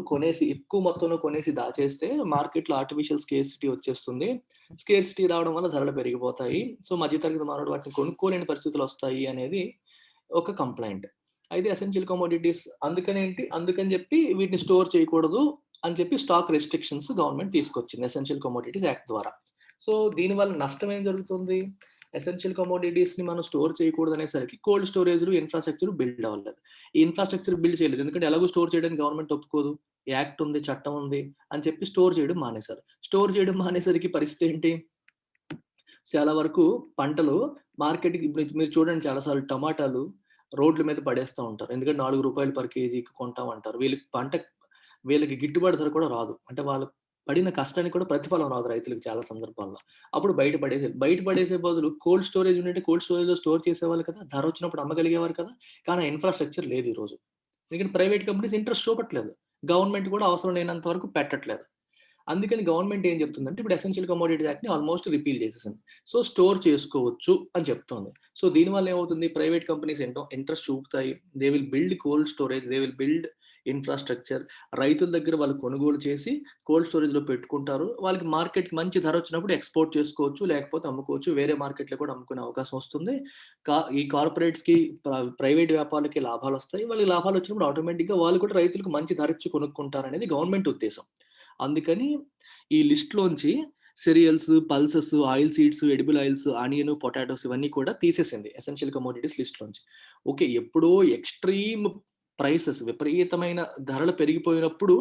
ఎక్కువ మొత్తంలో కొనేసి దాచేస్తే మార్కెట్‌లో ఆర్టిఫిషియల్ స్కేర్సిటీ వచ్చేస్తుంది. స్కేర్సిటీ రావడం వల్ల ధరలు పెరిగిపోతాయి. సో మధ్య తరగతి మానవుడు వాటిని కొనుక్కోలేని పరిస్థితులు వస్తాయి అనేది ఒక కంప్లెయింట్. అయితే ఎసెన్షియల్ కమోడిటీస్ అందుకని చెప్పి వీటిని స్టోర్ చేయకూడదు అని చెప్పి స్టాక్ రెస్ట్రిక్షన్స్ గవర్నమెంట్ తీసుకొచ్చింది ఎసెన్షియల్ కమోడిటీస్ యాక్ట్ ద్వారా. సో దీనివల్ల నష్టం ఏం జరుగుతుంది? ఎసెన్షియల్ కమోడిటీస్‌ని మనం స్టోర్ చేయకూడదు అనేసరికి కోల్డ్ స్టోరేజ్‌లు, ఇన్‌ఫ్రాస్ట్రక్చర్ బిల్డ్ అవ్వలేదు. ఈ ఇన్‌ఫ్రాస్ట్రక్చర్ బిల్డ్ చేయలేదు. ఎందుకంటే ఎలాగో స్టోర్ చేయడానికి గవర్నమెంట్ ఒప్పుకోదు. యాక్ట్ ఉంది, చట్టం ఉంది అని చెప్పి స్టోర్ చేయడం మానేశారు. స్టోర్ చేయడం మానేసరికి పరిస్థితి ఏంటి? చాలా వరకు పంటలు మార్కెట్‌కి ఇప్పుడు మీరు చూడండి చాలా సార్లు టమాటాలు రోడ్ల మీద పడేస్తా ఉంటారు. ఎందుకంటే రూ. 4 పర్ కేజీకి కొంటామంటారు. వీళ్ళకి గిట్టుబాటు ధర కూడా రాదు. అంటే వాళ్ళు పడిన కష్టానికి కూడా ప్రతిఫలం రాదు రైతులకు చాలా సందర్భాల్లో. అప్పుడు బయట పడేసే బదులు కోల్డ్ స్టోరేజ్ ఉండింటే కోల్డ్ స్టోరేజ్‌లో స్టోర్ చేసేవాళ్ళు కదా! ధర వచ్చినప్పుడు అమ్మగలిగేవారు కదా! కానీ ఆ ఇన్‌ఫ్రాస్ట్రక్చర్ లేదు ఈరోజు. ఎందుకంటే ప్రైవేట్ కంపెనీస్ ఇంట్రెస్ట్ చూపట్లేదు. గవర్నమెంట్ కూడా అవసరం లేనంత వరకు పెట్టట్లేదు. అందుకని గవర్నమెంట్ ఏం చెప్తుందంటే ఇప్పుడు ఎసెన్షియల్ కమోడిటీస్ యాక్ట్‌ని ఆల్మోస్ట్ రిపీల్ చేసేసింది. సో స్టోర్ చేసుకోవచ్చు అని చెప్తోంది. సో దీనివల్ల ఏమవుతుంది? ప్రైవేట్ కంపెనీస్ ఇంట్రెస్ట్ చూపుతాయి. They will build cold storage, they will build infrastructure. రైతుల దగ్గర వాళ్ళు కొనుగోలు చేసి కోల్డ్ స్టోరేజ్‌లో పెట్టుకుంటారు. వాళ్ళకి మార్కెట్‌కి మంచి ధర వచ్చినప్పుడు ఎక్స్‌పోర్ట్ చేసుకోవచ్చు, లేకపోతే అమ్ముకోవచ్చు. వేరే మార్కెట్‌లో కూడా అమ్ముకునే అవకాశం వస్తుంది. ఈ కార్పొరేట్స్‌కి ప్రైవేట్ వ్యాపారులకి లాభాలొస్తాయి. వాళ్ళకి లాభాలు వచ్చినప్పుడు ఆటోమేటిక్‌గా వాళ్ళు కూడా రైతులకు మంచి ధర ఇచ్చి కొనుక్కుంటారనేది గవర్నమెంట్ ఉద్దేశం. అందుకని ఈ లిస్ట్‌లోంచి cereals, pulses, oil seeds, edible oils, onion, potatoes ఇవన్నీ కూడా తీసేసింది ఎసెన్షియల్ కమోడిటీస్ లిస్ట్‌లోంచి. ఓకే. ఎప్పుడో ఎక్స్‌ట్రీమ్ ప్రైసెస్ విపరీతమైన ధరలు పెరిగిపోయినప్పుడు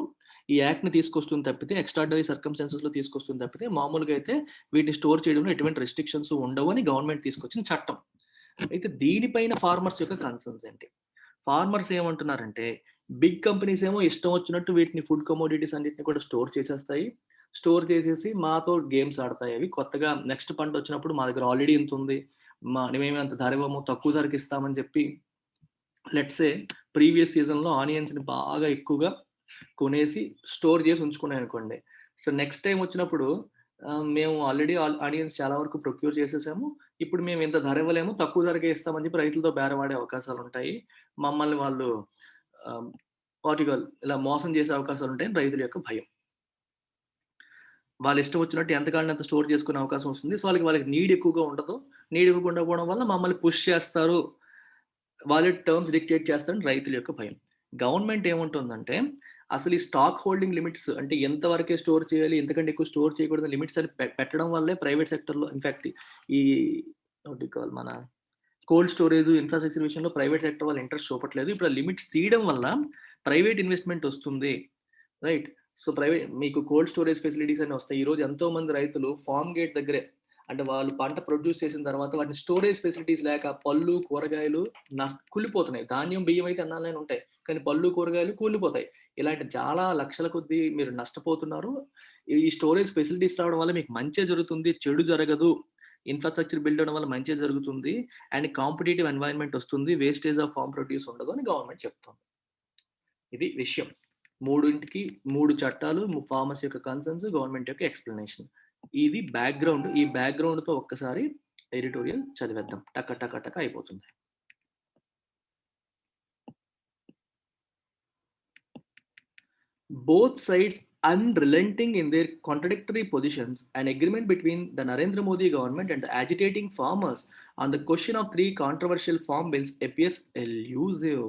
ఈ యాక్ట్‌ని తీసుకొస్తుంది తప్పితే ఎక్స్ట్రార్డినరీ సర్కమ్‌స్టాన్సెస్‌లో తీసుకొస్తుంది తప్పితే మామూలుగా అయితే వీటిని స్టోర్ చేయడంలో ఎటువంటి రెస్ట్రిక్షన్స్ ఉండవు అని గవర్నమెంట్ తీసుకొచ్చిన చట్టం. అయితే దీనిపైన ఫార్మర్స్ యొక్క కన్సర్న్స్ ఏంటి? ఫార్మర్స్ ఏమంటున్నారంటే బిగ్ కంపెనీస్ ఏమో ఇష్టం వచ్చినట్టు వీటిని ఫుడ్ కమోడిటీస్ అన్నిటిని కూడా స్టోర్ చేసేస్తాయి. స్టోర్ చేసేసి మాతో గేమ్స్ ఆడతాయి అవి. కొత్తగా నెక్స్ట్ పంట వచ్చినప్పుడు మా దగ్గర ఆల్రెడీ ఇంతుంది. మేమేమి అంత ధర ఇవ్వము, తక్కువ ధరకి ఇస్తామని చెప్పి లెట్స్ సే ప్రీవియస్ సీజన్‌లో ఆనియన్స్‌ని బాగా ఎక్కువగా కొనేసి స్టోర్ చేసి ఉంచుకున్నాయనుకోండి. సో నెక్స్ట్ టైమ్ వచ్చినప్పుడు మేము ఆల్రెడీ ఆనియన్స్ చాలా వరకు ప్రొక్యూర్ చేసేసాము. ఇప్పుడు మేము ఇంత ధర ఇవ్వలేము, తక్కువ ధరకే ఇస్తామని చెప్పి రైతులతో బేరమాడే అవకాశాలుంటాయి. మమ్మల్ని వాళ్ళు వాట్ యూ కాల్ ఇలా మోసం చేసే అవకాశాలుంటాయని రైతుల యొక్క భయం. వాళ్ళ ఇష్టం వచ్చినట్టు ఎంత కావాలంటే అంత స్టోర్ చేసుకునే అవకాశం వస్తుంది. సో వాళ్ళకి నీడ్ ఎక్కువగా ఉండదు. నీడ్ ఎక్కువగా ఉండకపోవడం వల్ల మమ్మల్ని పుష్ చేస్తారు. వాళ్ళే టర్మ్స్ డిక్టేట్ చేస్తారని రైతుల యొక్క భయం. గవర్నమెంట్ ఏముంటుందంటే అసలు ఈ స్టాక్ హోల్డింగ్ లిమిట్స్ అంటే ఎంత వరకే స్టోర్ చేయాలి, ఎంతకంటే ఎక్కువ స్టోర్ చేయకూడదని లిమిట్స్ అని పెట్టడం వల్లే ప్రైవేట్ సెక్టర్‌లో ఇన్‌ఫాక్ట్ ఈ వాట్ యూ కాల్ మన కోల్డ్ స్టోరేజ్, ఇన్‌ఫ్రాస్ట్రక్చర్ విషయంలో ప్రైవేట్ సెక్టర్ వాళ్ళు ఇంట్రెస్ట్ చూపట్లేదు. ఇప్పుడు ఆ లిమిట్స్ తీయడం వల్ల ప్రైవేట్ ఇన్వెస్ట్‌మెంట్ వస్తుంది. రైట్. సో మీకు కోల్డ్ స్టోరేజ్ ఫెసిలిటీస్ అని వస్తాయి. ఈరోజు ఎంతోమంది రైతులు ఫార్మ్ గేట్ దగ్గరే అంటే వాళ్ళు పంట ప్రొడ్యూస్ చేసిన తర్వాత వాటిని స్టోరేజ్ ఫెసిలిటీస్ లేక పళ్ళు, కూరగాయలు కుళ్ళిపోతున్నాయి. ధాన్యం, బియ్యం అయితే ఎన్నాళ్ళైనా ఉంటాయి. కానీ పళ్ళు, కూరగాయలు కూలిపోతాయి. ఇలాంటి చాలా లక్షల కొద్దీ మీరు నష్టపోతున్నారు. ఈ స్టోరేజ్ ఫెసిలిటీస్ రావడం వల్ల మీకు మంచే జరుగుతుంది, చెడు జరగదు ఇన్‌ఫ్రాస్ట్రక్చర్ బిల్డ్ అవ్వడం వల్ల మంచే జరుగుతుంది. అండ్ కాంపిటీటివ్ ఎన్వైర్న్‌మెంట్ వస్తుంది. వేస్టేజ్ ఆఫ్ ఫార్మ్ ప్రొడ్యూస్ ఉండదు అని గవర్నమెంట్ చెప్తుంది. ఇది విషయం. 3 చట్టాలు, ఫార్మర్స్ యొక్క కన్సర్న్స్, గవర్నమెంట్ యొక్క ఎక్స్‌ప్లనేషన్. ఇది బ్యాక్‌గ్రౌండ్. ఈ బ్యాక్‌గ్రౌండ్‌తో ఒక్కసారి ఎడిటోరియల్ చదివేద్దాం. టక టక టక అయిపోతుంది. Both sides unrelenting in their contradictory positions, an agreement between the Narendra Modi government and the agitating farmers on the question of 3 controversial farm bills appears elusive.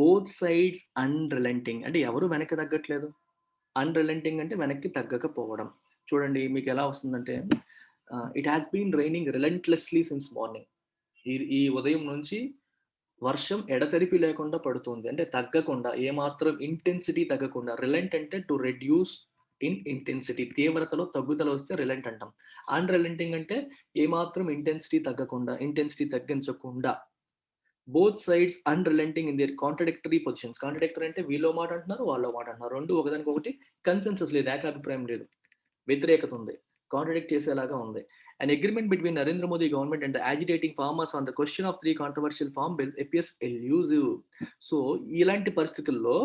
Both sides unrelenting అంటే ఎవరు వెనక్కి తగ్గట్లేదు. అన్రిలెంటింగ్ అంటే వెనక్కి తగ్గకపోవడం. చూడండి మీకు ఎలా వస్తుందంటే it has been raining relentlessly since morning. ఈ ఉదయం నుంచి వర్షం ఎడతెరిపి లేకుండా పడుతుంది. అంటే తగ్గకుండా, ఏమాత్రం ఇంటెన్సిటీ తగ్గకుండా. రిలెంట్ అంటే టు రెడ్యూస్ ఇన్ ఇంటెన్సిటీ. తీవ్రతలో తగ్గుదల వస్తే రిలెంట్ అంటాం. అన్రిలెంటింగ్ అంటే ఏమాత్రం ఇంటెన్సిటీ తగ్గకుండా, ఇంటెన్సిటీ తగ్గించకుండా. Both sides unrelenting in their contradictory positions. Contradictory అంటే వీళ్ళో మాట అంటున్నారు, వాళ్ళో మాట అంటున్నారు. రెండు ఒకదానికొకటి కన్సెన్సస్ లేదు, ఏకాభిప్రాయం లేదు, వ్యతిరేకత ఉంది, కాంట్రడిక్ట్ చేసేలాగా ఉంది. An agreement between Narendra Modi government and the agitating farmers on the question of 3 controversial farm bills appears elusive. So ఇలాంటి పరిస్థితుల్లో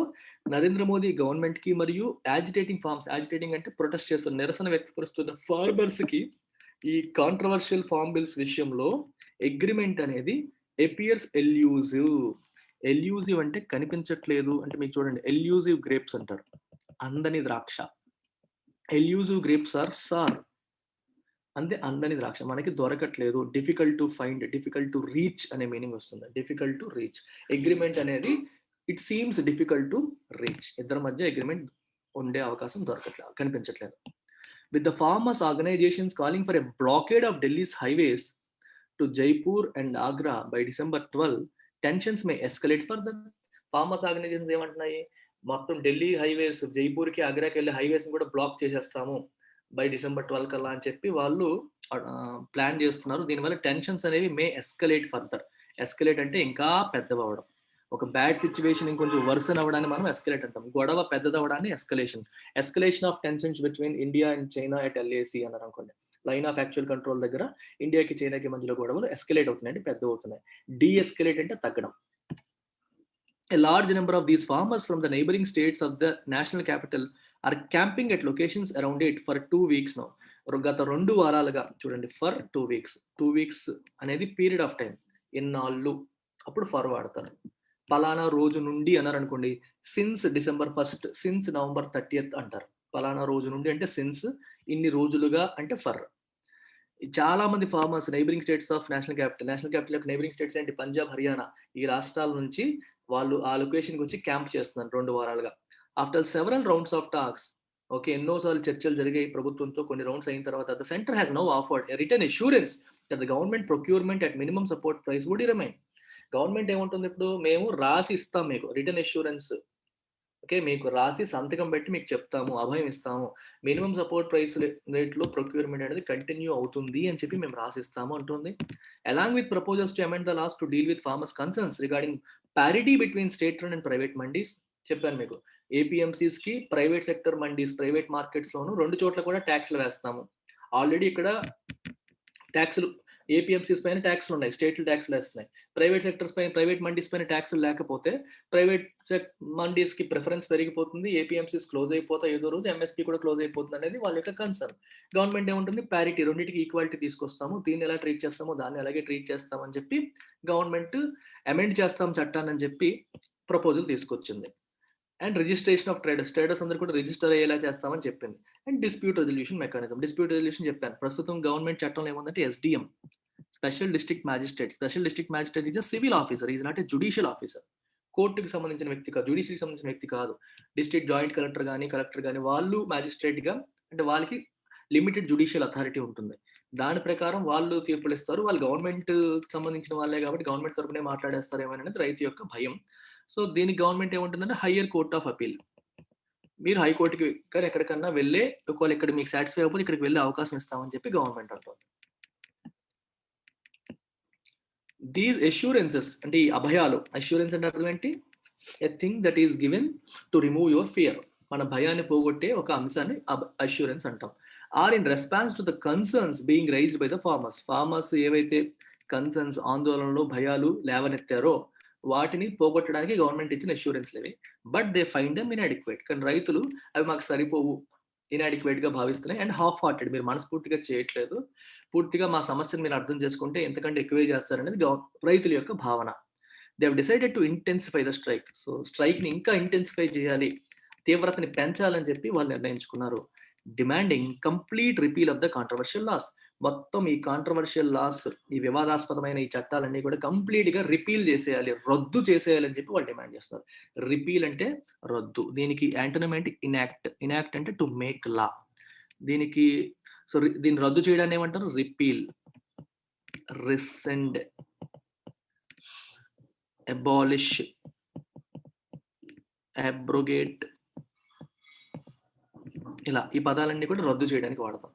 నరేంద్ర మోదీ గవర్నమెంట్ కి మరియు యాజిటేటింగ్ అంటే ప్రొటెస్ట్ చేస్తున్న, నిరసన వ్యక్తపరుస్తున్న ఫార్మర్స్ కి ఈ కాంట్రవర్షియల్ ఫార్మ్ బిల్స్ విషయంలో అగ్రిమెంట్ అనేది అపియర్స్ ఎల్యూజివ్ అంటే కనిపించట్లేదు. అంటే మీకు చూడండి, ఎల్యూజివ్ గ్రేప్స్ అంటారు, అందని ద్రాక్ష. ఎల్యూజివ్ గ్రేప్స్ ఆర్ సార్, అంతే, అందని ద్రాక్ష మనకి దొరకట్లేదు. Difficult to find, difficult to reach అనే మీనింగ్ వస్తుంది. Difficult to reach. అగ్రిమెంట్ అనేది it seems difficult to reach. ఇద్దరి మధ్య అగ్రిమెంట్ ఉండే అవకాశం దొరకట్లేదు, కనిపించట్లేదు. With the farmers organisations calling for a blockade of Delhi's highways to Jaipur and Agra by December 12, tensions may escalate further. Farmers organisations ఏమంటున్నాయి, మొత్తం ఢిల్లీ హైవేస్, జైపూర్కి ఆగ్రాకి వెళ్ళే హైవేస్ కూడా బ్లాక్ చేసేస్తాము బై December 12 కల్లా అని చెప్పి వాళ్ళు ప్లాన్ చేస్తున్నారు. దీనివల్ల టెన్షన్స్ అనేవి మే ఎస్కలేట్ ఫర్దర్. ఎస్కలేట్ అంటే ఇంకా పెద్దవడం. ఒక బ్యాడ్ సిచ్యువేషన్ ఇంకొంచెం వర్సన్ అవ్వడాన్ని మనం ఎస్కలేట్ అంటాం. గొడవ పెద్దదవడాన్ని escalation. Escalation of tensions between India and China at LAC అన్నారు అనుకోండి. లైన్ ఆఫ్ యాక్చువల్ కంట్రోల్ దగ్గర ఇండియాకి చైనాకి మధ్యలో గొడవలు ఎస్కలేట్ అవుతున్నాయి, అంటే పెద్ద అవుతున్నాయి. డీఎస్కలేట్ అంటే తగ్గడం. A large number of these farmers from the neighboring states of the national capital are camping at locations around it for 2 weeks now. గత 2 వారాలుగా చూడండి, ఫర్ 2 weeks. 2 weeks అనేది పీరియడ్ ఆఫ్ టైం, ఎన్నాళ్ళు, అప్పుడు ఫర్ వాడతారు. పలానా రోజు నుండి అన్నారు అనుకోండి, సిన్స్ December 1, సిన్స్ November 30 అంటారు. పలానా రోజు నుండి అంటే సిన్స్, ఇన్ని రోజులుగా అంటే ఫర్. చాలా మంది farmers neighbouring states of national capital యొక్క నైబరింగ్ స్టేట్స్ ఏంటి, పంజాబ్, హర్యానా, ఈ రాష్ట్రాల నుంచి వాళ్ళు ఆ లొకేషన్కి వచ్చి క్యాంప్ చేస్తున్నారు 2 వారాలుగా. After several rounds of talks, okay, ఎన్నోసార్లు చర్చలు జరిగాయి ప్రభుత్వంతో, కొన్ని రౌండ్స్ అయిన తర్వాత the centre has now offered a return assurance that the government procurement at minimum support price would remain. Government ఏమంటుంది, ఇప్పుడు మేము రాసి ఇస్తాం మీకు రిటర్న్ అష్యూరెన్స్, ఓకే, మీకు రాసి సంతకం పెట్టి మీకు చెప్తాము, అభయం ఇస్తాము, మినిమం సపోర్ట్ ప్రైస్ రేట్లో ప్రొక్యూర్మెంట్ అనేది కంటిన్యూ అవుతుంది అని చెప్పి మేము రాసిస్తాము అంటుంది. Along with proposals to amend the laws to deal with farmers concerns regarding parity between state run and private mandis. చెప్పాను మీకు, ఏపీఎంసీస్ కి private sector mandis, private markets లోను 2 చోట్ల కూడా ట్యాక్స్లు వేస్తాము. ఆల్రెడీ ఇక్కడ ట్యాక్స్లు ఏపీఎంసీస్ పైన ట్యాక్స్లు ఉన్నాయి, స్టేట్లు ట్యాక్స్లు వేస్తున్నాయి. ప్రైవేట్ సెక్టర్స్ పైన, ప్రైవేట్ మండీస్ పైన ట్యాక్స్లు లేకపోతే ప్రైవేట్ మండీస్ కి ప్రిఫరెన్స్ పెరిగిపోతుంది, ఏపీఎంసీస్ క్లోజ్ అయిపోతాయి ఏదో రోజు, ఎంఎస్పీ కూడా క్లోజ్ అయిపోతుంది అనేది వాళ్ళ యొక్క కన్సర్న్. గవర్నమెంట్ ఏముంటుంది, ప్యారిటీ, రెండింటికి ఈక్వాలిటీ తీసుకొస్తాము, దీన్ని ఎలా ట్రీట్ చేస్తామో దాన్ని అలాగే ట్రీట్ చేస్తామని చెప్పి గవర్నమెంట్ అమెండ్ చేస్తాం చట్టాన్ని అని చెప్పి ప్రపోజల్ తీసుకొచ్చింది. అండ్ రిజిస్ట్రేషన్ ఆఫ్ ట్రేడర్స్ అందరూ కూడా రిజిస్టర్ అయ్యేలా చేస్తామని చెప్పింది. And dispute resolution mechanism. Dispute resolution చెప్పాను, ప్రస్తుతం గవర్నమెంట్ చట్టంలో ఏముందంటే SDM, special district magistrate. Special district magistrate is a civil officer, is not a judicial officer. కోర్టుకి సంబంధించిన వ్యక్తి కాదు, జ్యుడిషియరీకి సంబంధించిన వ్యక్తి కాదు. డిస్ట్రిక్ట్ జాయింట్ కలెక్టర్ కానీ వాళ్ళు మ్యాజిస్ట్రేట్ గా, అంటే వాళ్ళకి లిమిటెడ్ జుడిషియల్ అథారిటీ ఉంటుంది. దాని ప్రకారం వాళ్ళు తీర్పులు ఇస్తారు. వాళ్ళు గవర్నమెంట్ సంబంధించిన వాళ్ళే కాబట్టి గవర్నమెంట్ తరపునే మాట్లాడేస్తారు ఏమనేది రైతు యొక్క భయం. సో దీనికి గవర్నమెంట్ ఏముంటుందంటే హయ్యర్ కోర్ట్ ఆఫ్ అపీల్, మీరు హైకోర్టుకి కానీ ఎక్కడికన్నా వెళ్ళే, ఒకవేళ ఇక్కడ మీకు సాటిస్ఫై అయిపోతే ఇక్కడికి వెళ్ళే అవకాశం ఇస్తామని చెప్పి గవర్నమెంట్ అంటుంది. దీస్ అష్యూరెన్సెస్ అంటే ఈ అభయాలు, అష్యూరెన్స్ అంటే అర్థం ఏంటి, a thing that is given to remove your fear. మన భయాన్ని పోగొట్టే ఒక అంశాన్ని అష్యూరెన్స్ అంటాం. Are in response to the concerns being raised by the farmers. Farmers ఏవైతే కన్సర్న్స్, ఆందోళనలు, భయాలు లేవనెత్తారో వాటిని పోగొట్టడానికి గవర్నమెంట్ ఇచ్చిన అష్యూరెన్స్లు ఇవి. But they find them inadequate. కానీ రైతులు అవి మాకు సరిపోవు, ఇన్అడిక్వేట్ గా భావిస్తున్నాయి అండ్ హాఫ్ హార్టెడ్, మీరు మనస్ఫూర్తిగా చేయట్లేదు, పూర్తిగా మా సమస్యను మీరు అర్థం చేసుకుంటే ఎంతకంటే ఎక్కువే చేస్తారనేది రైతుల యొక్క భావన. They have decided to intensify the strike. So strike ని ఇంకా ఇంటెన్సిఫై చేయాలి, తీవ్రతని పెంచాలని చెప్పి వాళ్ళు నిర్ణయించుకున్నారు. Demanding complete repeal of the controversial laws. మొత్తం ఈ కాంట్రవర్షియల్ లాస్, ఈ వివాదాస్పదమైన ఈ చట్టాలన్నీ కూడా కంప్లీట్ గా రిపీల్ చేసేయాలి, రద్దు చేసేయాలి అని చెప్పి వాళ్ళు డిమాండ్ చేస్తారు. రిపీల్ అంటే రద్దు, దీనికి యాంటోనిమ్ ఏంటి? ఇనాక్ట్. ఇనాక్ట్ అంటే టు మేక్ లా. దీనికి సో దీన్ని రద్దు చేయడాన్ని ఏమంటారు? రిపీల్, రిసెండ్, అబాలిష్, అబ్రోగేట్, ఇలా ఈ పదాలన్నీ కూడా రద్దు చేయడానికి వాడతాం.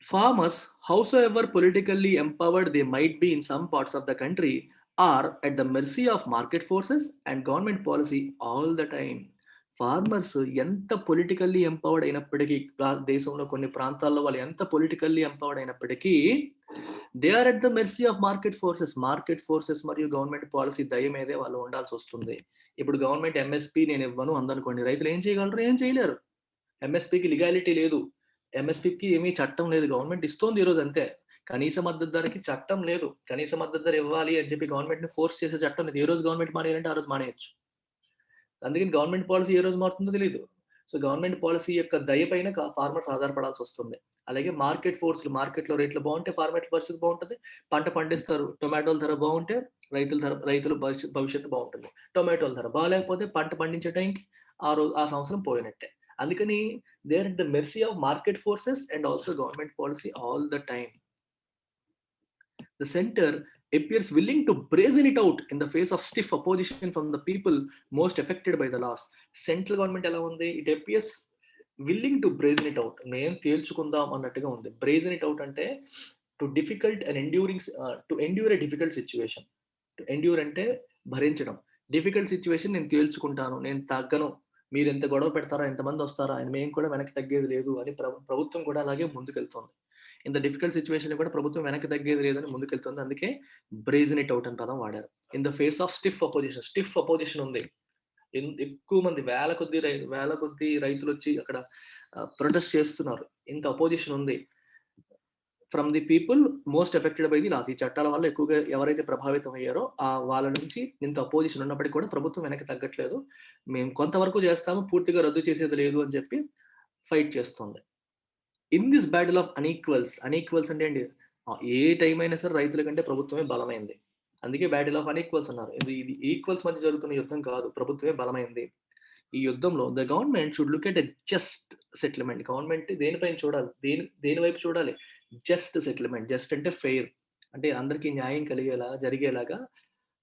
Farmers, howsoever politically empowered they might be in some parts of the country, are at the mercy of market forces and government policy all the time. Farmers ఎంత పొలిటికల్లీ ఎంపవర్డ్ అయినప్పటికీ, దేశంలో కొన్ని ప్రాంతాల్లో వాళ్ళు ఎంత పొలిటికల్లీ ఎంపవర్డ్ అయినప్పటికీ, they are at the mercy of market forces. Market forces మరియు government policy దయ మీదే వాళ్ళు ఉండాల్సి వస్తుంది. ఇప్పుడు గవర్నమెంట్ ఎంఎస్పీ నేను ఇవ్వను అందనుకోండి, రైతులు ఏం చేయగలరు? ఏం చేయలేరు. ఎంఎస్పీకి లీగాలిటీ లేదు, ఎంఎస్పీకి ఏమీ చట్టం లేదు, గవర్నమెంట్ ఇస్తోంది ఈరోజు అంతే. కనీస మద్దతు ధరకి చట్టం లేదు, కనీస మద్దతు ధర ఇవ్వాలి అని చెప్పి గవర్నమెంట్ ని ఫోర్స్ చేసే చట్టం లేదు. ఏ రోజు గవర్నమెంట్ మానేయాలంటే ఆ రోజు మానేయచ్చు. అందుకని గవర్నమెంట్ పాలసీ ఏ రోజు మారుతుందో తెలియదు. సో గవర్నమెంట్ పాలసీ యొక్క దయ పైన ఫార్మర్స్ ఆధారపడాల్సి వస్తుంది. అలాగే మార్కెట్ ఫోర్స్లు, మార్కెట్లో రేట్లు బాగుంటే ఫార్మర్ల పరిస్థితి బాగుంటుంది, పంట పండిస్తారు, టొమాటోల ధర బాగుంటే రైతుల భవిష్యత్తు బాగుంటుంది. టొమాటోల ధర బాగాలేకపోతే పంట పండించే టైంకి ఆ సంవత్సరం పోయినట్టే. అందుకని they are at the mercy of market forces and also government policy all the time. The center appears willing to brazen it out in the face of stiff opposition from the people most affected by the loss. Central government ఎలా ఉంది? It appears willing to brazen it out. మేము తేల్చుకుందాం అన్నట్టుగా ఉంది. Brazen it out అంటే to difficult and enduring, to endure a difficult situation. To endure అంటే భరించడం. Difficult situation నేను తేల్చుకుంటాను, నేను తగ్గను, మీరు ఎంత గొడవ పెడతారా, ఎంతమంది వస్తారా అని మేము కూడా వెనక్కి తగ్గేది లేదు అని ప్రభుత్వం కూడా అలాగే ముందుకెళ్తుంది. ఇంత డిఫికల్ట్ సిచ్యువేషన్ కూడా ప్రభుత్వం వెనక్కి తగ్గేది లేదని ముందుకెళ్తుంది. అందుకే బ్రేజన్ ఇట్ అవుట్ అని పదం వాడారు. In the face of stiff opposition. Stiff opposition ఉంది, ఎక్కువ మంది వేల కొద్ది రైతులు వచ్చి అక్కడ ప్రొటెస్ట్ చేస్తున్నారు, ఇంత అపోజిషన్ ఉంది. From the people most affected by the laws. ఈ చట్టాల వల్ల ఎక్కువగా ఎవరైతే ప్రభావితం అయ్యారో వాళ్ళ నుంచి ఇంత అపోజిషన్ ఉన్నప్పటికీ కూడా ప్రభుత్వం వెనక్కి తగ్గట్లేదు, మేము కొంతవరకు చేస్తాము, పూర్తిగా రద్దు చేసేది లేదు అని చెప్పి ఫైట్ చేస్తుంది. In this battle of అన్ఈక్వల్స్. అన్ఈక్వల్స్ అంటే ఏంటి? ఏ టైం అయినా సరే రైతుల కంటే ప్రభుత్వమే బలమైంది, అందుకే బ్యాటిల్ ఆఫ్ అన్ఈక్వల్స్ అన్నారు. ఇది ఈక్వల్స్ మధ్య జరుగుతున్న యుద్ధం కాదు, ప్రభుత్వమే బలమైంది. ఈ యుద్ధంలో the government should look at a just settlement. Government దేనిపైన చూడాలి? దేని వైపు చూడాలి? Just settlement. జస్ట్ అంటే ఫెయిర్, అంటే అందరికీ న్యాయం జరిగేలాగా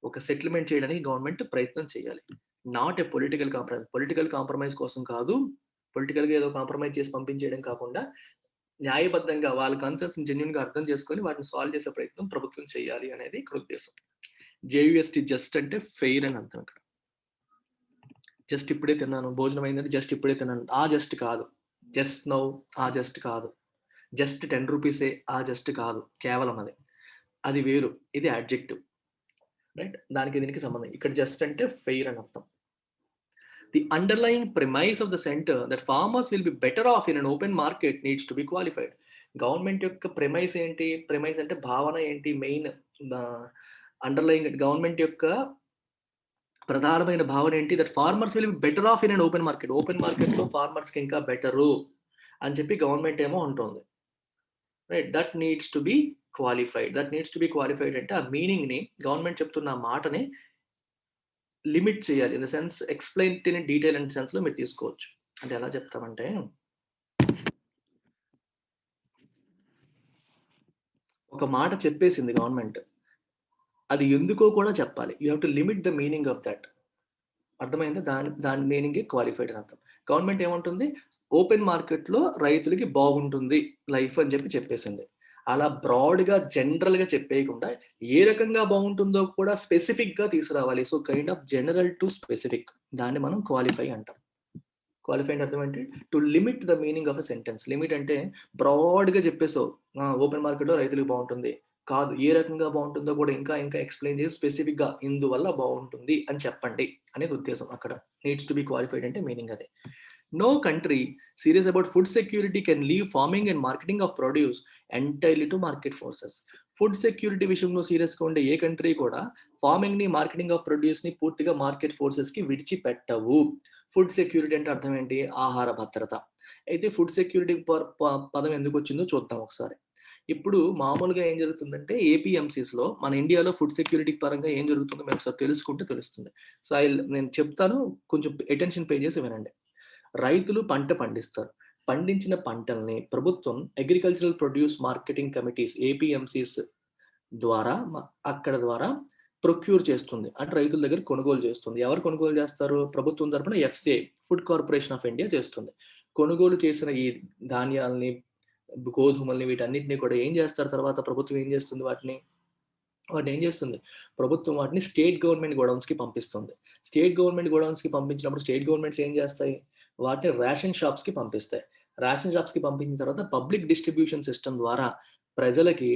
ఒక సెటిల్మెంట్ చేయడానికి గవర్నమెంట్ ప్రయత్నం చేయాలి. Not a political compromise. Political compromise కోసం కాదు, పొలిటికల్ గా ఏదో కాంప్రమైజ్ చేసి పంపించేయడం కాకుండా న్యాయబద్ధంగా వాళ్ళ కన్సర్న్స్ జెన్యున్ గా అర్థం చేసుకొని వాటిని సాల్వ్ చేసే ప్రయత్నం ప్రభుత్వం చేయాలి అనేది ఇక్కడ ఉద్దేశం. జేయుఎస్టీ జస్ట్ అంటే ఫెయిర్ అని అర్థం. ఇక్కడ జస్ట్ ఇప్పుడే తిన్నాను, భోజనం అయిందంటే జస్ట్ ఇప్పుడే తిన్నాను, ఆ జస్ట్ కాదు. జస్ట్ నౌ, ఆ జస్ట్ కాదు. జస్ట్ 10 రూపీసే, ఆ జస్ట్ కాదు, కేవలం అది వేరు, ఇది అడ్జెక్టివ్, రైట్? దానికి దీనికి సంబంధం. ఇక్కడ జస్ట్ అంటే ఫెయిర్ అని అర్థం. The underlying premise of the center that farmers will be better off in an open market needs to be qualified. Government యొక్క ప్రెమైస్ ఏంటి? ప్రెమైస్ అంటే భావన ఏంటి? మెయిన్ అండర్లయింగ్ గవర్నమెంట్ యొక్క ప్రధానమైన భావన ఏంటి? That farmers will be better of in an open market. Open market లో ఫార్మర్స్ కి ఇంకా బెటరు అని చెప్పి గవర్నమెంట్ ఏమో ఉంటుంది, right? That needs to be qualified. That needs to be qualified అంటే ఆ మీనింగ్ ని, గవర్నమెంట్ చెప్తున్న మాటని లిమిట్ చేయాలి. In the sense explain in detail and sense లో మీరు తీసుకోవచ్చు. అంటే ఎలా చెప్తామంటే, ఒక మాట చెప్పేసింది గవర్నమెంట్, అది ఎందుకో కూడా చెప్పాలి. You have to limit the meaning of that. అర్థమైందా? దాని మీనింగ్ క్వాలిఫైడ్ అని అర్థం. గవర్నమెంట్ ఏమంటుంది? ఓపెన్ మార్కెట్ లో రైతులకి బాగుంటుంది లైఫ్ అని చెప్పేసింది. అలా బ్రాడ్ గా జనరల్ గా చెప్పేయకుండా ఏ రకంగా బాగుంటుందో కూడా స్పెసిఫిక్ గా తీసుకురావాలి. So kind of general to specific, దాన్ని మనం క్వాలిఫై అంటాం. క్వాలిఫై అంటే అర్థం ఏంటి? To limit the meaning of a sentence. Limit అంటే బ్రాడ్‌గా చెప్పేసావు. ఓపెన్ మార్కెట్‌లో రైతులకు బావుంటుంది. కాదు, ఏ రకంగా బావుంటుందో కూడా ఇంకా ఇంకా ఎక్స్‌ప్లెయిన్ చేసి స్పెసిఫిక్‌గా ఇందువల్ల బావుంటుంది అని చెప్పండి అనేది ఉద్దేశం అక్కడ. నీడ్స్ టు బి క్వాలిఫైడ్ అంటే మీనింగ్ అదే. No country serious about food security can leave farming and marketing of produce entirely to market forces. Food security విషయంలో సీరియస్‌గా ఉండే ఏ కంట్రీ కూడా ఫార్మింగ్‌ని, మార్కెటింగ్ ఆఫ్ ప్రొడ్యూస్‌ని పూర్తిగా మార్కెట్ ఫోర్సెస్‌కి విడిచిపెట్టవు. ఫుడ్ సెక్యూరిటీ అంటే అర్థం ఏంటి? ఆహార భద్రత. అయితే ఫుడ్ సెక్యూరిటీ పదం ఎందుకు వచ్చిందో చూద్దాం ఒకసారి. ఇప్పుడు మామూలుగా ఏం జరుగుతుందంటే ఏపీఎంసీస్‌లో మన ఇండియాలో ఫుడ్ సెక్యూరిటీ పరంగా ఏం జరుగుతుందో మీరు ఒకసారి తెలుసుకుంటే తెలుస్తుంది. సో, నేను చెప్తాను, కొంచెం అటెన్షన్ పే చేసి వినండి. రైతులు పంట పండిస్తారు. పండించిన పంటల్ని ప్రభుత్వం agricultural produce marketing committees APMCs ద్వారా అక్కడ ద్వారా ప్రొక్యూర్ చేస్తుంది. అంటే రైతుల దగ్గర కొనుగోలు చేస్తుంది. ఎవరు కొనుగోలు చేస్తారు? ప్రభుత్వం తరపున FCI, food corporation of India చేస్తుంది. కొనుగోలు చేసిన ఈ ధాన్యాల్ని, గోధుమల్ని వీటన్నిటిని కూడా ఏం చేస్తారు తర్వాత ప్రభుత్వం ఏం చేస్తుంది వాటిని? వాటినేం చేస్తుంది? ప్రభుత్వం వాటిని స్టేట్ గవర్నమెంట్ గోడౌన్స్‌కి పంపిస్తుంది. స్టేట్ గవర్నమెంట్ గోడౌన్స్‌కి పంపించినప్పుడు స్టేట్ గవర్నమెంట్స్ ఏం చేస్తాయి? వాటిని రేషన్ షాప్స్‌కి పంపిస్తాయి. రేషన్ షాప్స్‌కి పంపించిన తర్వాత పబ్లిక్ డిస్ట్రిబ్యూషన్ సిస్టమ్ ద్వారా ప్రజలకి